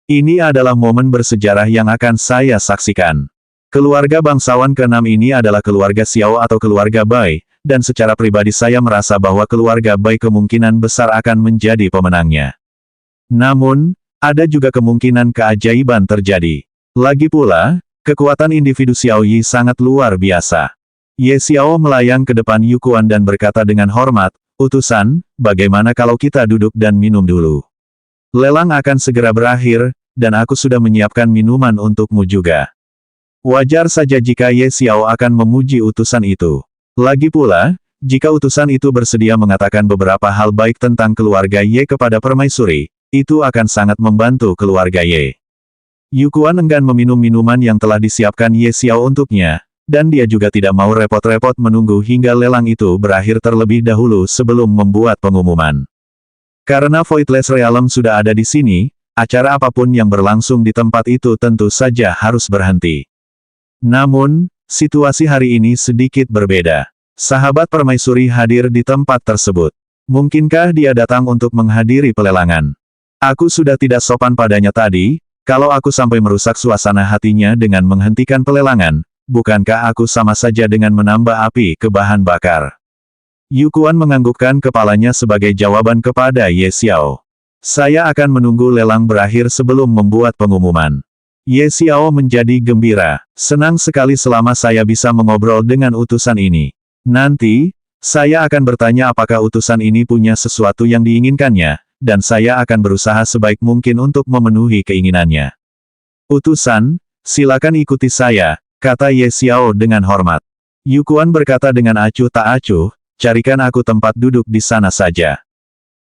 [SPEAKER 1] Ini adalah momen bersejarah yang akan saya saksikan. Keluarga bangsawan ke-6 ini adalah keluarga Xiao atau keluarga Bai, dan secara pribadi saya merasa bahwa keluarga Bai kemungkinan besar akan menjadi pemenangnya. Namun, ada juga kemungkinan keajaiban terjadi. Lagi pula, kekuatan individu Xiao Yi sangat luar biasa. Ye Xiao melayang ke depan Yukuan dan berkata dengan hormat, "Utusan, bagaimana kalau kita duduk dan minum dulu? Lelang akan segera berakhir, dan aku sudah menyiapkan minuman untukmu juga." Wajar saja jika Ye Xiao akan memuji utusan itu. Lagi pula, jika utusan itu bersedia mengatakan beberapa hal baik tentang keluarga Ye kepada permaisuri, itu akan sangat membantu keluarga Ye. Yukuan enggan meminum minuman yang telah disiapkan Ye Xiao untuknya, dan dia juga tidak mau repot-repot menunggu hingga lelang itu berakhir terlebih dahulu sebelum membuat pengumuman. Karena Voidless Realm sudah ada di sini, acara apapun yang berlangsung di tempat itu tentu saja harus berhenti. Namun, situasi hari ini sedikit berbeda. Sahabat permaisuri hadir di tempat tersebut. Mungkinkah dia datang untuk menghadiri pelelangan? Aku sudah tidak sopan padanya tadi, kalau aku sampai merusak suasana hatinya dengan menghentikan pelelangan. Bukankah aku sama saja dengan menambah api ke bahan bakar? Yukuan menganggukkan kepalanya sebagai jawaban kepada Ye Xiao. Saya akan menunggu lelang berakhir sebelum membuat pengumuman. Ye Xiao menjadi gembira. Senang sekali selama saya bisa mengobrol dengan utusan ini. Nanti, saya akan bertanya apakah utusan ini punya sesuatu yang diinginkannya, dan saya akan berusaha sebaik mungkin untuk memenuhi keinginannya. Utusan, silakan ikuti saya, kata Ye Xiao dengan hormat. Yukuan berkata dengan acuh tak acuh, carikan aku tempat duduk di sana saja.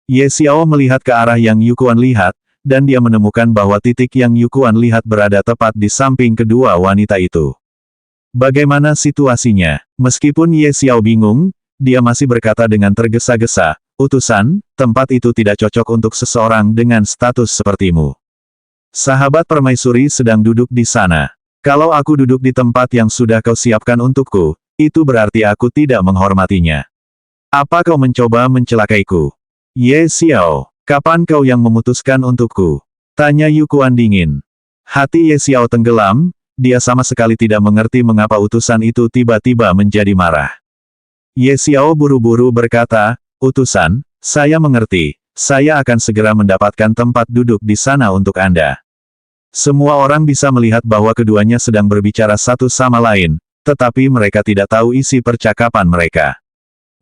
[SPEAKER 1] Ye Xiao melihat ke arah yang Yukuan lihat, dan dia menemukan bahwa titik yang Yukuan lihat berada tepat di samping kedua wanita itu. Bagaimana situasinya? Meskipun Ye Xiao bingung, dia masih berkata dengan tergesa-gesa, "Utusan, tempat itu tidak cocok untuk seseorang dengan status sepertimu. Sahabat permaisuri sedang duduk di sana. Kalau aku duduk di tempat yang sudah kau siapkan untukku, itu berarti aku tidak menghormatinya. Apa kau mencoba mencelakaiku? Ye Xiao, kapan kau yang memutuskan untukku?" Tanya Yukuan dingin. Hati Ye Xiao tenggelam, dia sama sekali tidak mengerti mengapa utusan itu tiba-tiba menjadi marah. Ye Xiao buru-buru berkata, "Utusan, saya mengerti, saya akan segera mendapatkan tempat duduk di sana untuk Anda." Semua orang bisa melihat bahwa keduanya sedang berbicara satu sama lain, tetapi mereka tidak tahu isi percakapan mereka.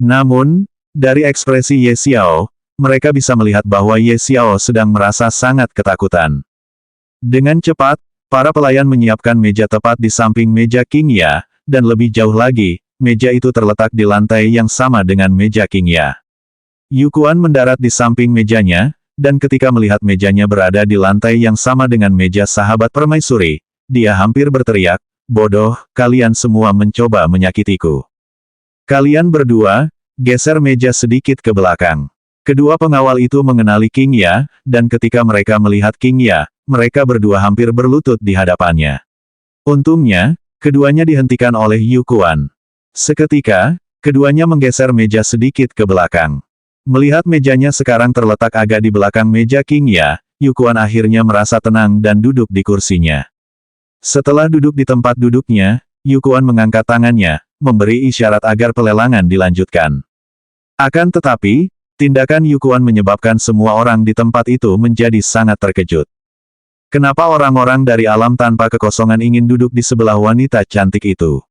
[SPEAKER 1] Namun, dari ekspresi Ye Xiao, mereka bisa melihat bahwa Ye Xiao sedang merasa sangat ketakutan. Dengan cepat, para pelayan menyiapkan meja tepat di samping meja King Ya, dan lebih jauh lagi, meja itu terletak di lantai yang sama dengan meja King Ya. Yukuan mendarat di samping mejanya, dan ketika melihat mejanya berada di lantai yang sama dengan meja sahabat permaisuri, dia hampir berteriak, "Bodoh, kalian semua mencoba menyakitiku. Kalian berdua, geser meja sedikit ke belakang." Kedua pengawal itu mengenali King Ya, dan ketika mereka melihat King Ya, mereka berdua hampir berlutut di hadapannya. Untungnya, keduanya dihentikan oleh Yukuan. Seketika, keduanya menggeser meja sedikit ke belakang. Melihat mejanya sekarang terletak agak di belakang meja King Ya, Yukuan akhirnya merasa tenang dan duduk di kursinya. Setelah duduk di tempat duduknya, Yukuan mengangkat tangannya, memberi isyarat agar pelelangan dilanjutkan. Akan tetapi, tindakan Yukuan menyebabkan semua orang di tempat itu menjadi sangat terkejut. Kenapa orang-orang dari alam tanpa kekosongan ingin duduk di sebelah wanita cantik itu?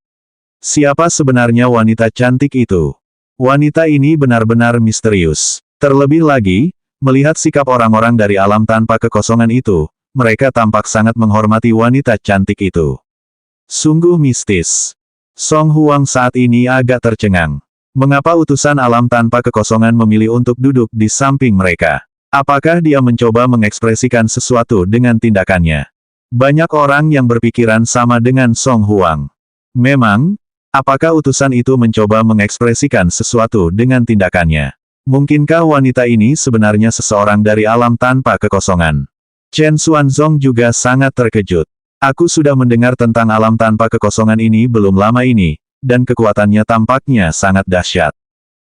[SPEAKER 1] Siapa sebenarnya wanita cantik itu? Wanita ini benar-benar misterius. Terlebih lagi, melihat sikap orang-orang dari alam tanpa kekosongan itu, mereka tampak sangat menghormati wanita cantik itu. Sungguh mistis. Song Huang saat ini agak tercengang. Mengapa utusan alam tanpa kekosongan memilih untuk duduk di samping mereka? Apakah dia mencoba mengekspresikan sesuatu dengan tindakannya? Banyak orang yang berpikiran sama dengan Song Huang. Memang, Apakah utusan itu mencoba mengekspresikan sesuatu dengan tindakannya? Mungkinkah wanita ini sebenarnya seseorang dari alam tanpa kekosongan? Chen Xuanzong juga sangat terkejut. Aku sudah mendengar tentang alam tanpa kekosongan ini belum lama ini, dan kekuatannya tampaknya sangat dahsyat.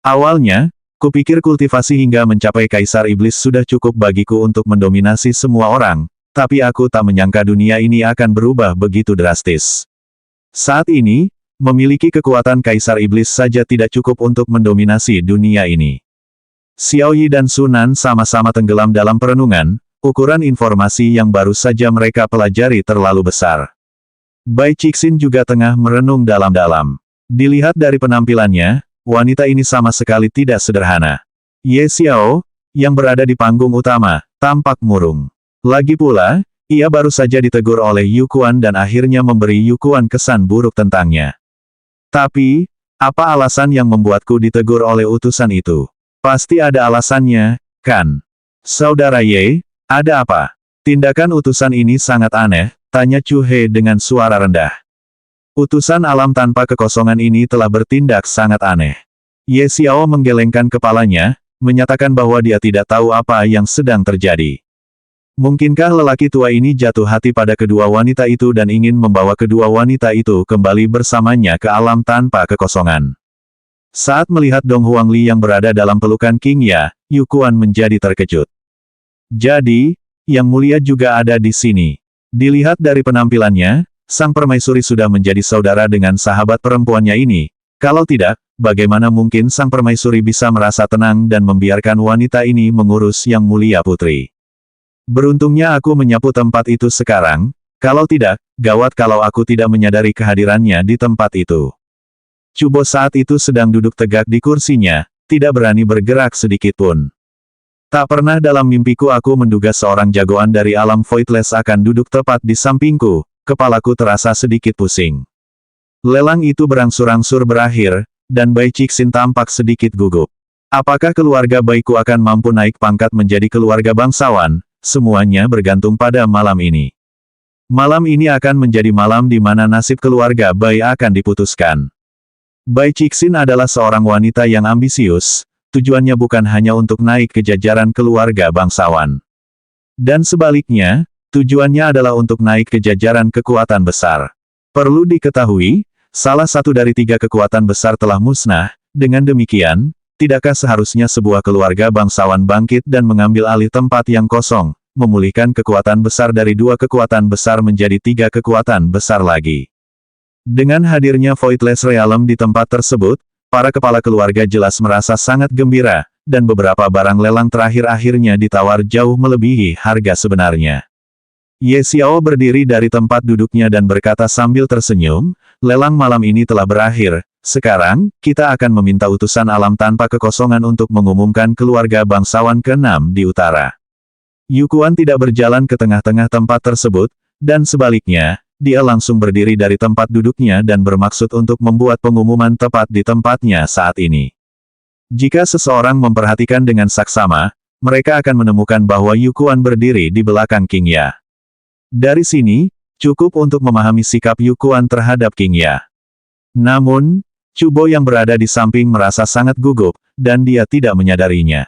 [SPEAKER 1] Awalnya, kupikir kultivasi hingga mencapai Kaisar Iblis sudah cukup bagiku untuk mendominasi semua orang, tapi aku tak menyangka dunia ini akan berubah begitu drastis. Saat ini, memiliki kekuatan Kaisar Iblis saja tidak cukup untuk mendominasi dunia ini. Xiao Yi dan Sunan sama-sama tenggelam dalam perenungan, ukuran informasi yang baru saja mereka pelajari terlalu besar. Bai Cixin juga tengah merenung dalam-dalam. Dilihat dari penampilannya, wanita ini sama sekali tidak sederhana. Ye Xiao, yang berada di panggung utama, tampak murung. Lagi pula, ia baru saja ditegur oleh Yu Kuan dan akhirnya memberi Yu Kuan kesan buruk tentangnya. Tapi, apa alasan yang membuatku ditegur oleh utusan itu? Pasti ada alasannya, kan? Saudara Ye, ada apa? Tindakan utusan ini sangat aneh, tanya Chu He dengan suara rendah. Utusan alam tanpa kekosongan ini telah bertindak sangat aneh. Ye Xiao menggelengkan kepalanya, menyatakan bahwa dia tidak tahu apa yang sedang terjadi. Mungkinkah lelaki tua ini jatuh hati pada kedua wanita itu dan ingin membawa kedua wanita itu kembali bersamanya ke alam tanpa kekosongan? Saat melihat Dong Huangli yang berada dalam pelukan King Ya, Yu Kuan menjadi terkejut. Jadi, Yang Mulia juga ada di sini. Dilihat dari penampilannya, sang permaisuri sudah menjadi saudara dengan sahabat perempuannya ini. Kalau tidak, bagaimana mungkin sang permaisuri bisa merasa tenang dan membiarkan wanita ini mengurus Yang Mulia Putri? Beruntungnya aku menyapu tempat itu sekarang, kalau tidak, gawat kalau aku tidak menyadari kehadirannya di tempat itu. Cubo saat itu sedang duduk tegak di kursinya, tidak berani bergerak sedikitpun. Tak pernah dalam mimpiku aku menduga seorang jagoan dari alam Voidless akan duduk tepat di sampingku, kepalaku terasa sedikit pusing. Lelang itu berangsur-angsur berakhir, dan Bai Cixin tampak sedikit gugup. Apakah keluarga Baiku akan mampu naik pangkat menjadi keluarga bangsawan? Semuanya bergantung pada malam ini. Malam ini akan menjadi malam di mana nasib keluarga Bai akan diputuskan. Bai Cixin adalah seorang wanita yang ambisius, tujuannya bukan hanya untuk naik ke jajaran keluarga bangsawan. Dan sebaliknya, tujuannya adalah untuk naik ke jajaran kekuatan besar. Perlu diketahui, salah satu dari 3 kekuatan besar telah musnah, dengan demikian, tidakkah seharusnya sebuah keluarga bangsawan bangkit dan mengambil alih tempat yang kosong, memulihkan kekuatan besar dari 2 kekuatan besar menjadi 3 kekuatan besar lagi? Dengan hadirnya Voidless Realm di tempat tersebut, para kepala keluarga jelas merasa sangat gembira, dan beberapa barang lelang terakhir akhirnya ditawar jauh melebihi harga sebenarnya. Ye Xiao berdiri dari tempat duduknya dan berkata sambil tersenyum, lelang malam ini telah berakhir, sekarang, kita akan meminta utusan alam tanpa kekosongan untuk mengumumkan keluarga bangsawan ke-6 di utara. Yu Kuan tidak berjalan ke tengah-tengah tempat tersebut, dan sebaliknya, dia langsung berdiri dari tempat duduknya dan bermaksud untuk membuat pengumuman tepat di tempatnya saat ini. Jika seseorang memperhatikan dengan saksama, mereka akan menemukan bahwa Yu Kuan berdiri di belakang King Ya. Dari sini, cukup untuk memahami sikap Yu Kuan terhadap King Ya. Namun, Cubo yang berada di samping merasa sangat gugup, dan dia tidak menyadarinya.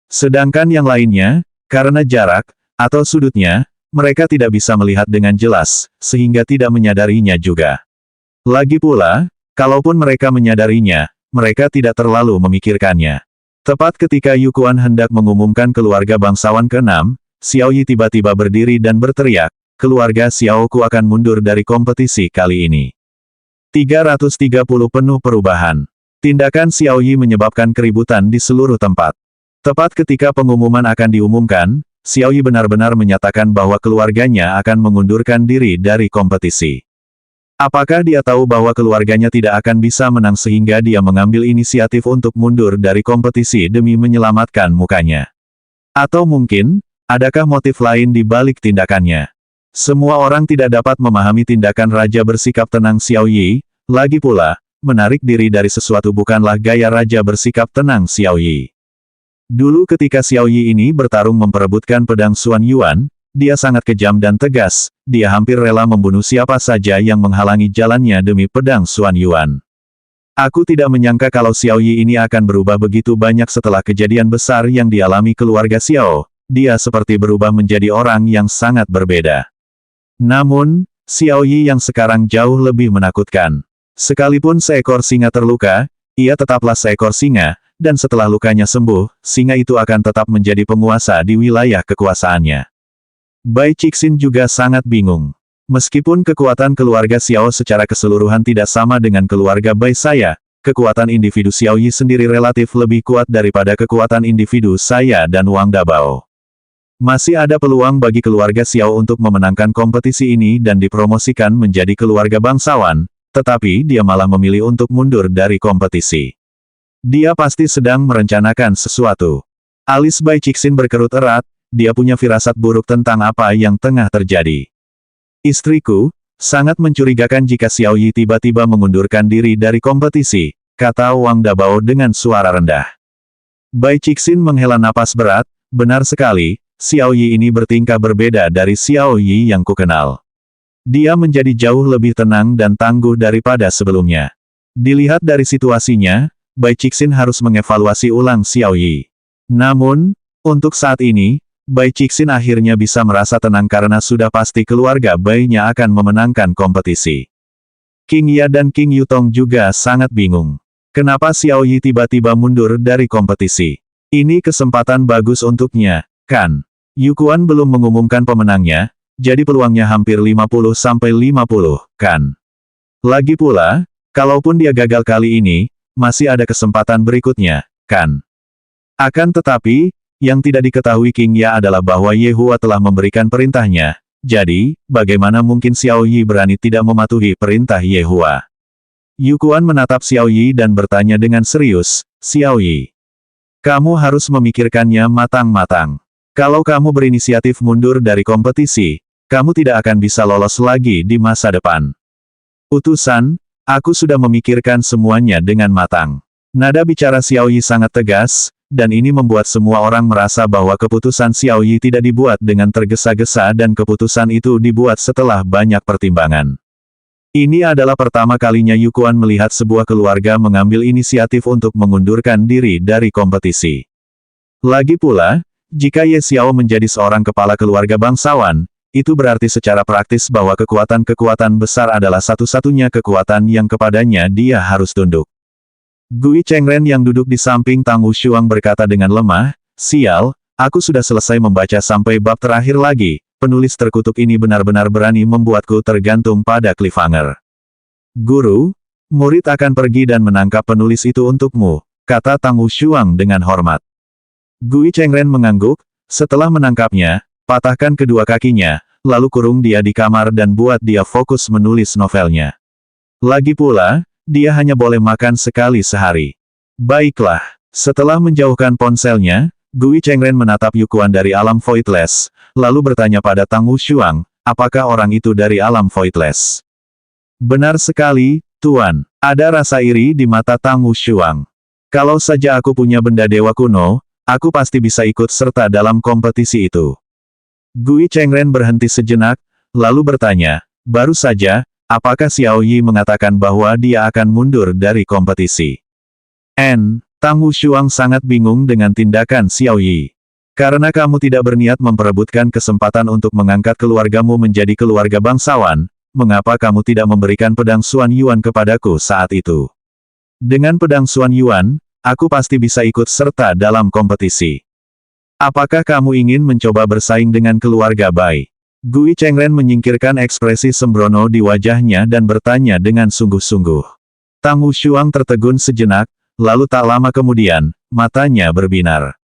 [SPEAKER 1] Sedangkan yang lainnya, karena jarak, atau sudutnya, mereka tidak bisa melihat dengan jelas, sehingga tidak menyadarinya juga. Lagi pula, kalaupun mereka menyadarinya, mereka tidak terlalu memikirkannya. Tepat ketika Yu Kuan hendak mengumumkan keluarga bangsawan ke-6, Xiao Yi tiba-tiba berdiri dan berteriak, keluarga Xiaoku akan mundur dari kompetisi kali ini. 330 penuh perubahan. Tindakan Xiao Yi menyebabkan keributan di seluruh tempat. Tepat ketika pengumuman akan diumumkan, Xiao Yi benar-benar menyatakan bahwa keluarganya akan mengundurkan diri dari kompetisi. Apakah dia tahu bahwa keluarganya tidak akan bisa menang sehingga dia mengambil inisiatif untuk mundur dari kompetisi demi menyelamatkan mukanya? Atau mungkin, adakah motif lain di balik tindakannya? Semua orang tidak dapat memahami tindakan raja bersikap tenang Xiao Yi, lagi pula, menarik diri dari sesuatu bukanlah gaya raja bersikap tenang Xiao Yi. Dulu ketika Xiao Yi ini bertarung memperebutkan pedang Xuan Yuan, dia sangat kejam dan tegas, dia hampir rela membunuh siapa saja yang menghalangi jalannya demi pedang Xuan Yuan. Aku tidak menyangka kalau Xiao Yi ini akan berubah begitu banyak setelah kejadian besar yang dialami keluarga Xiao. Dia seperti berubah menjadi orang yang sangat berbeda. Namun, Xiao Yi yang sekarang jauh lebih menakutkan. Sekalipun seekor singa terluka, ia tetaplah seekor singa, dan setelah lukanya sembuh, singa itu akan tetap menjadi penguasa di wilayah kekuasaannya. Bai Cixin juga sangat bingung. Meskipun kekuatan keluarga Xiao secara keseluruhan tidak sama dengan keluarga Bai saya, kekuatan individu Xiao Yi sendiri relatif lebih kuat daripada kekuatan individu saya dan Wang Dabao. Masih ada peluang bagi keluarga Xiao untuk memenangkan kompetisi ini dan dipromosikan menjadi keluarga bangsawan, tetapi dia malah memilih untuk mundur dari kompetisi. Dia pasti sedang merencanakan sesuatu. Alis Bai Cixin berkerut erat, dia punya firasat buruk tentang apa yang tengah terjadi. Istriku, sangat mencurigakan jika Xiao Yi tiba-tiba mengundurkan diri dari kompetisi, kata Wang Dabao dengan suara rendah. Bai Cixin menghela napas berat, benar sekali, Xiao Yi ini bertingkah berbeda dari Xiao Yi yang kukenal. Dia menjadi jauh lebih tenang dan tangguh daripada sebelumnya. Dilihat dari situasinya, Bai Cixin harus mengevaluasi ulang Xiao Yi. Namun, untuk saat ini, Bai Cixin akhirnya bisa merasa tenang karena sudah pasti keluarga Bai-nya akan memenangkan kompetisi. King Ya dan King Yutong juga sangat bingung. Kenapa Xiao Yi tiba-tiba mundur dari kompetisi? Ini kesempatan bagus untuknya, kan? Yu Quan belum mengumumkan pemenangnya, jadi peluangnya hampir 50-50, kan? Lagi pula, kalaupun dia gagal kali ini, masih ada kesempatan berikutnya, kan? Akan tetapi, yang tidak diketahui King Ya adalah bahwa Ye Hua telah memberikan perintahnya, jadi, bagaimana mungkin Xiao Yi berani tidak mematuhi perintah Ye Hua? Yu Quan menatap Xiao Yi dan bertanya dengan serius, Xiao Yi, kamu harus memikirkannya matang-matang. Kalau kamu berinisiatif mundur dari kompetisi, kamu tidak akan bisa lolos lagi di masa depan. Utusan, aku sudah memikirkan semuanya dengan matang. Nada bicara Xiao Yi sangat tegas, dan ini membuat semua orang merasa bahwa keputusan Xiao Yi tidak dibuat dengan tergesa-gesa dan keputusan itu dibuat setelah banyak pertimbangan. Ini adalah pertama kalinya Yu Quan melihat sebuah keluarga mengambil inisiatif untuk mengundurkan diri dari kompetisi. Lagi pula, jika Ye Xiao menjadi seorang kepala keluarga bangsawan, itu berarti secara praktis bahwa kekuatan-kekuatan besar adalah satu-satunya kekuatan yang kepadanya dia harus tunduk. Gui Chengren yang duduk di samping Tang Wushuang berkata dengan lemah, sial, aku sudah selesai membaca sampai bab terakhir lagi, penulis terkutuk ini benar-benar berani membuatku tergantung pada cliffhanger. Guru, murid akan pergi dan menangkap penulis itu untukmu, kata Tang Wushuang dengan hormat. Gui Chengren mengangguk, setelah menangkapnya, patahkan kedua kakinya, lalu kurung dia di kamar dan buat dia fokus menulis novelnya. Lagi pula, dia hanya boleh makan sekali sehari. Baiklah, setelah menjauhkan ponselnya, Gui Chengren menatap Yu Quan dari alam Voidless, lalu bertanya pada Tang Wushuang, apakah orang itu dari alam Voidless? Benar sekali, Tuan. Ada rasa iri di mata Tang Wushuang. Kalau saja aku punya benda dewa kuno, aku pasti bisa ikut serta dalam kompetisi itu. Gui Chengren berhenti sejenak, lalu bertanya, baru saja, apakah Xiao Yi mengatakan bahwa dia akan mundur dari kompetisi? Tang Wushuang sangat bingung dengan tindakan Xiao Yi. Karena kamu tidak berniat memperebutkan kesempatan untuk mengangkat keluargamu menjadi keluarga bangsawan, mengapa kamu tidak memberikan pedang Xuan Yuan kepadaku saat itu? Dengan pedang Xuan Yuan, aku pasti bisa ikut serta dalam kompetisi. Apakah kamu ingin mencoba bersaing dengan keluarga Bai? Gui Chengren menyingkirkan ekspresi sembrono di wajahnya dan bertanya dengan sungguh-sungguh. Tang Wushuang tertegun sejenak, lalu tak lama kemudian, matanya berbinar.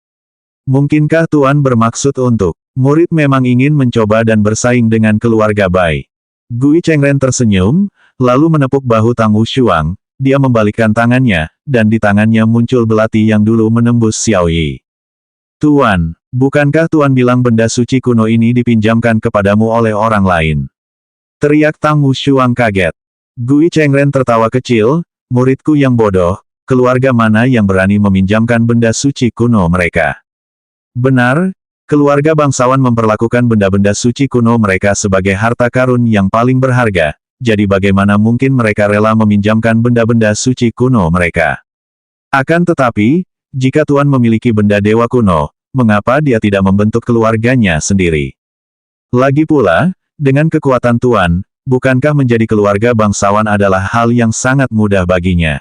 [SPEAKER 1] Mungkinkah Tuan bermaksud untuk, murid memang ingin mencoba dan bersaing dengan keluarga Bai? Gui Chengren tersenyum, lalu menepuk bahu Tang Wushuang, dia membalikkan tangannya, dan di tangannya muncul belati yang dulu menembus Xiao Yi. Tuan, bukankah Tuan bilang benda suci kuno ini dipinjamkan kepadamu oleh orang lain? Teriak Tang Wushuang kaget. Gui Chengren tertawa kecil, muridku yang bodoh, keluarga mana yang berani meminjamkan benda suci kuno mereka? Benar, Keluarga bangsawan memperlakukan benda-benda suci kuno mereka sebagai harta karun yang paling berharga, jadi bagaimana mungkin mereka rela meminjamkan benda-benda suci kuno mereka. Akan tetapi, jika Tuan memiliki benda dewa kuno, mengapa dia tidak membentuk keluarganya sendiri? Lagi pula, dengan kekuatan Tuan, bukankah menjadi keluarga bangsawan adalah hal yang sangat mudah baginya?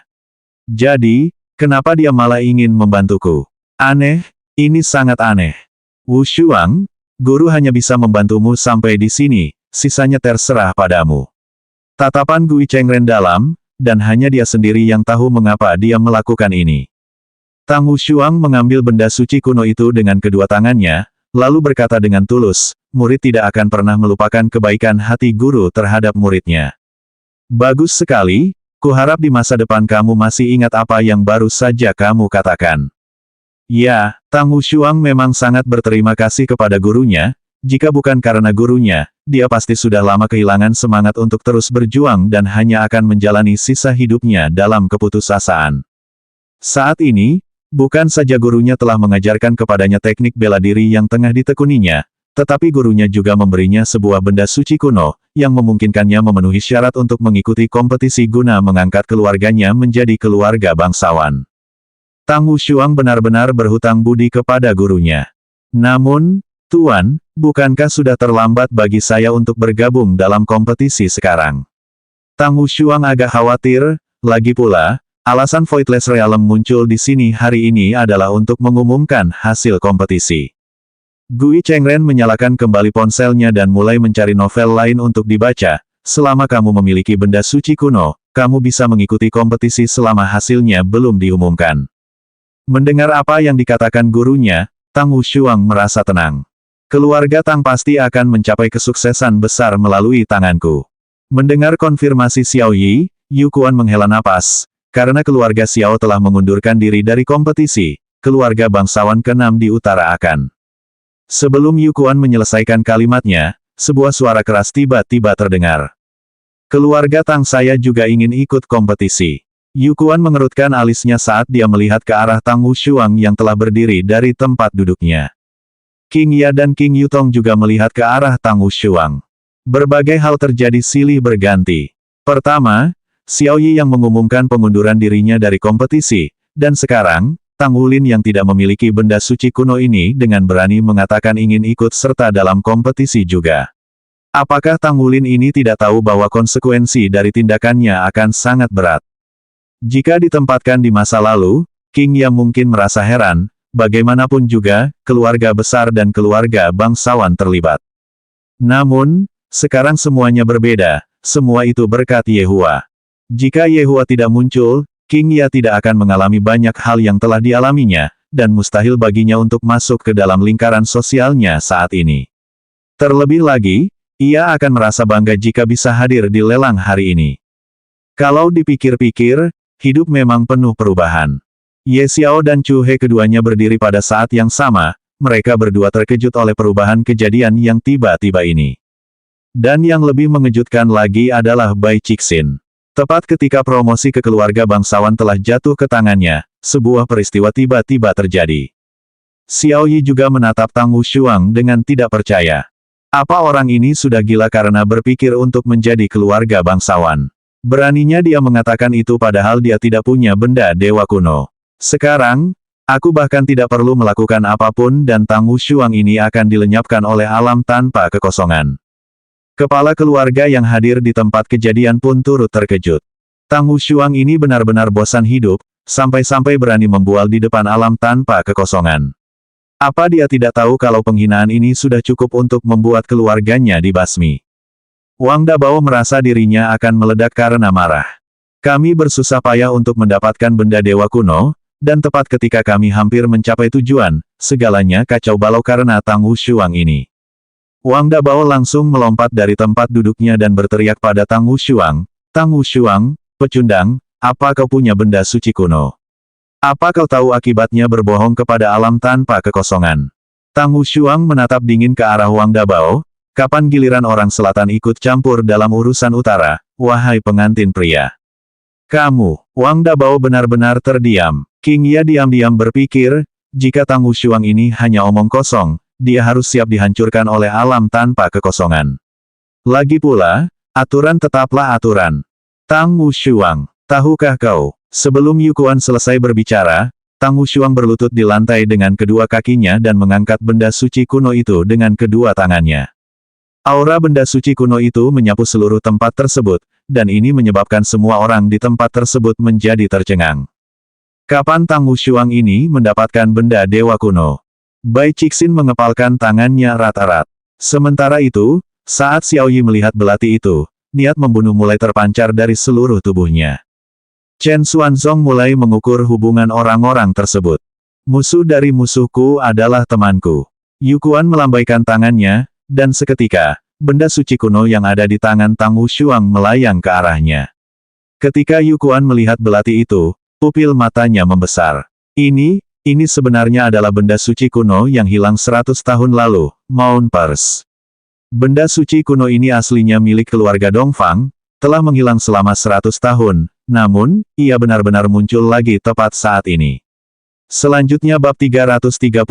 [SPEAKER 1] Jadi, kenapa dia malah ingin membantuku? Aneh, ini sangat aneh. Wu Shuang, guru hanya bisa membantumu sampai di sini, sisanya terserah padamu. Tatapan Gui Chengren dalam, dan hanya dia sendiri yang tahu mengapa dia melakukan ini. Tang Wu Shuang mengambil benda suci kuno itu dengan kedua tangannya, lalu berkata dengan tulus, murid tidak akan pernah melupakan kebaikan hati guru terhadap muridnya. Bagus sekali, kuharap di masa depan kamu masih ingat apa yang baru saja kamu katakan. Ya, Tang Wu Shuang memang sangat berterima kasih kepada gurunya, jika bukan karena gurunya, dia pasti sudah lama kehilangan semangat untuk terus berjuang dan hanya akan menjalani sisa hidupnya dalam keputusasaan. Saat ini, bukan saja gurunya telah mengajarkan kepadanya teknik bela diri yang tengah ditekuninya, tetapi gurunya juga memberinya sebuah benda suci kuno, yang memungkinkannya memenuhi syarat untuk mengikuti kompetisi guna mengangkat keluarganya menjadi keluarga bangsawan. Tang Wu Shuang benar-benar berhutang budi kepada gurunya. Namun, Tuan, bukankah sudah terlambat bagi saya untuk bergabung dalam kompetisi sekarang? Tang Wu Shuang agak khawatir, lagi pula, alasan Voidless Realm muncul di sini hari ini adalah untuk mengumumkan hasil kompetisi. Gui Chengren menyalakan kembali ponselnya dan mulai mencari novel lain untuk dibaca. Selama kamu memiliki benda suci kuno, kamu bisa mengikuti kompetisi selama hasilnya belum diumumkan. Mendengar apa yang dikatakan gurunya, Tang Wu Shuang merasa tenang. Keluarga Tang pasti akan mencapai kesuksesan besar melalui tanganku. Mendengar konfirmasi Xiao Yi, Yu Kuan menghela napas. Karena keluarga Xiao telah mengundurkan diri dari kompetisi, keluarga bangsawan ke-6 di utara akan. Sebelum Yu Kuan menyelesaikan kalimatnya, sebuah suara keras tiba-tiba terdengar. Keluarga Tang saya juga ingin ikut kompetisi. Yu Kuan mengerutkan alisnya saat dia melihat ke arah Tang Wu Shuang yang telah berdiri dari tempat duduknya. King Ya dan King Yutong juga melihat ke arah Tang Wu Shuang. Berbagai hal terjadi silih berganti. Pertama, Xiao Yi yang mengumumkan pengunduran dirinya dari kompetisi, dan sekarang, Tang Wulin yang tidak memiliki benda suci kuno ini dengan berani mengatakan ingin ikut serta dalam kompetisi juga. Apakah Tang Wulin ini tidak tahu bahwa konsekuensi dari tindakannya akan sangat berat? Jika ditempatkan di masa lalu, King Ya mungkin merasa heran, bagaimanapun juga, keluarga besar dan keluarga bangsawan terlibat. Namun, sekarang semuanya berbeda, semua itu berkat Yehua. Jika Yehua tidak muncul, King Ya tidak akan mengalami banyak hal yang telah dialaminya, dan mustahil baginya untuk masuk ke dalam lingkaran sosialnya saat ini. Terlebih lagi, ia akan merasa bangga jika bisa hadir di lelang hari ini. Kalau dipikir-pikir, hidup memang penuh perubahan. Ye Xiao dan Chu He keduanya berdiri pada saat yang sama, mereka berdua terkejut oleh perubahan kejadian yang tiba-tiba ini. Dan yang lebih mengejutkan lagi adalah Bai Cixin. Tepat ketika promosi ke keluarga bangsawan telah jatuh ke tangannya, sebuah peristiwa tiba-tiba terjadi. Xiao Yi juga menatap Tang Wu Shuang dengan tidak percaya. Apa orang ini sudah gila karena berpikir untuk menjadi keluarga bangsawan? Beraninya dia mengatakan itu padahal dia tidak punya benda dewa kuno. Sekarang, aku bahkan tidak perlu melakukan apapun dan Tang Wu Shuang ini akan dilenyapkan oleh alam tanpa kekosongan. Kepala keluarga yang hadir di tempat kejadian pun turut terkejut. Tang Wu Shuang ini benar-benar bosan hidup, sampai-sampai berani membual di depan alam tanpa kekosongan. Apa dia tidak tahu kalau penghinaan ini sudah cukup untuk membuat keluarganya dibasmi? Wang Dabao merasa dirinya akan meledak karena marah. Kami bersusah payah untuk mendapatkan benda dewa kuno, dan tepat ketika kami hampir mencapai tujuan, segalanya kacau balau karena Tang Wu Shuang ini. Wang Dabao langsung melompat dari tempat duduknya dan berteriak pada Tang Wu Shuang, Tang Wu Shuang, pecundang, apa kau punya benda suci kuno? Apa kau tahu akibatnya berbohong kepada alam tanpa kekosongan? Tang Wu Shuang menatap dingin ke arah Wang Dabao. Kapan giliran orang selatan ikut campur dalam urusan utara, wahai pengantin pria? Kamu, Wang Dabao benar-benar terdiam. King Ya diam-diam berpikir, jika Tang Wu Shuang ini hanya omong kosong, dia harus siap dihancurkan oleh alam tanpa kekosongan. Lagi pula, aturan tetaplah aturan. Tang Wushuang, tahukah kau? Sebelum Yukuan selesai berbicara, Tang Wushuang berlutut di lantai dengan kedua kakinya dan mengangkat benda suci kuno itu dengan kedua tangannya. Aura benda suci kuno itu menyapu seluruh tempat tersebut, dan ini menyebabkan semua orang di tempat tersebut menjadi tercengang. Kapan Tang Wushuang ini mendapatkan benda dewa kuno? Bai Cixin mengepalkan tangannya erat-erat. Sementara itu, saat Xiao Yi melihat belati itu, niat membunuh mulai terpancar dari seluruh tubuhnya. Chen Xuanzong mulai mengukur hubungan orang-orang tersebut. Musuh dari musuhku adalah temanku. Yukuan melambaikan tangannya, dan seketika, benda suci kuno yang ada di tangan Tang Wushuang melayang ke arahnya. Ketika Yukuan melihat belati itu, pupil matanya membesar. Ini sebenarnya adalah benda suci kuno yang hilang 100 tahun lalu, Mount Purse. Benda suci kuno ini aslinya milik keluarga Dongfang, telah menghilang selama 100 tahun, namun, ia benar-benar muncul lagi tepat saat ini. Selanjutnya bab 331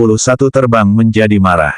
[SPEAKER 1] terbang menjadi marah.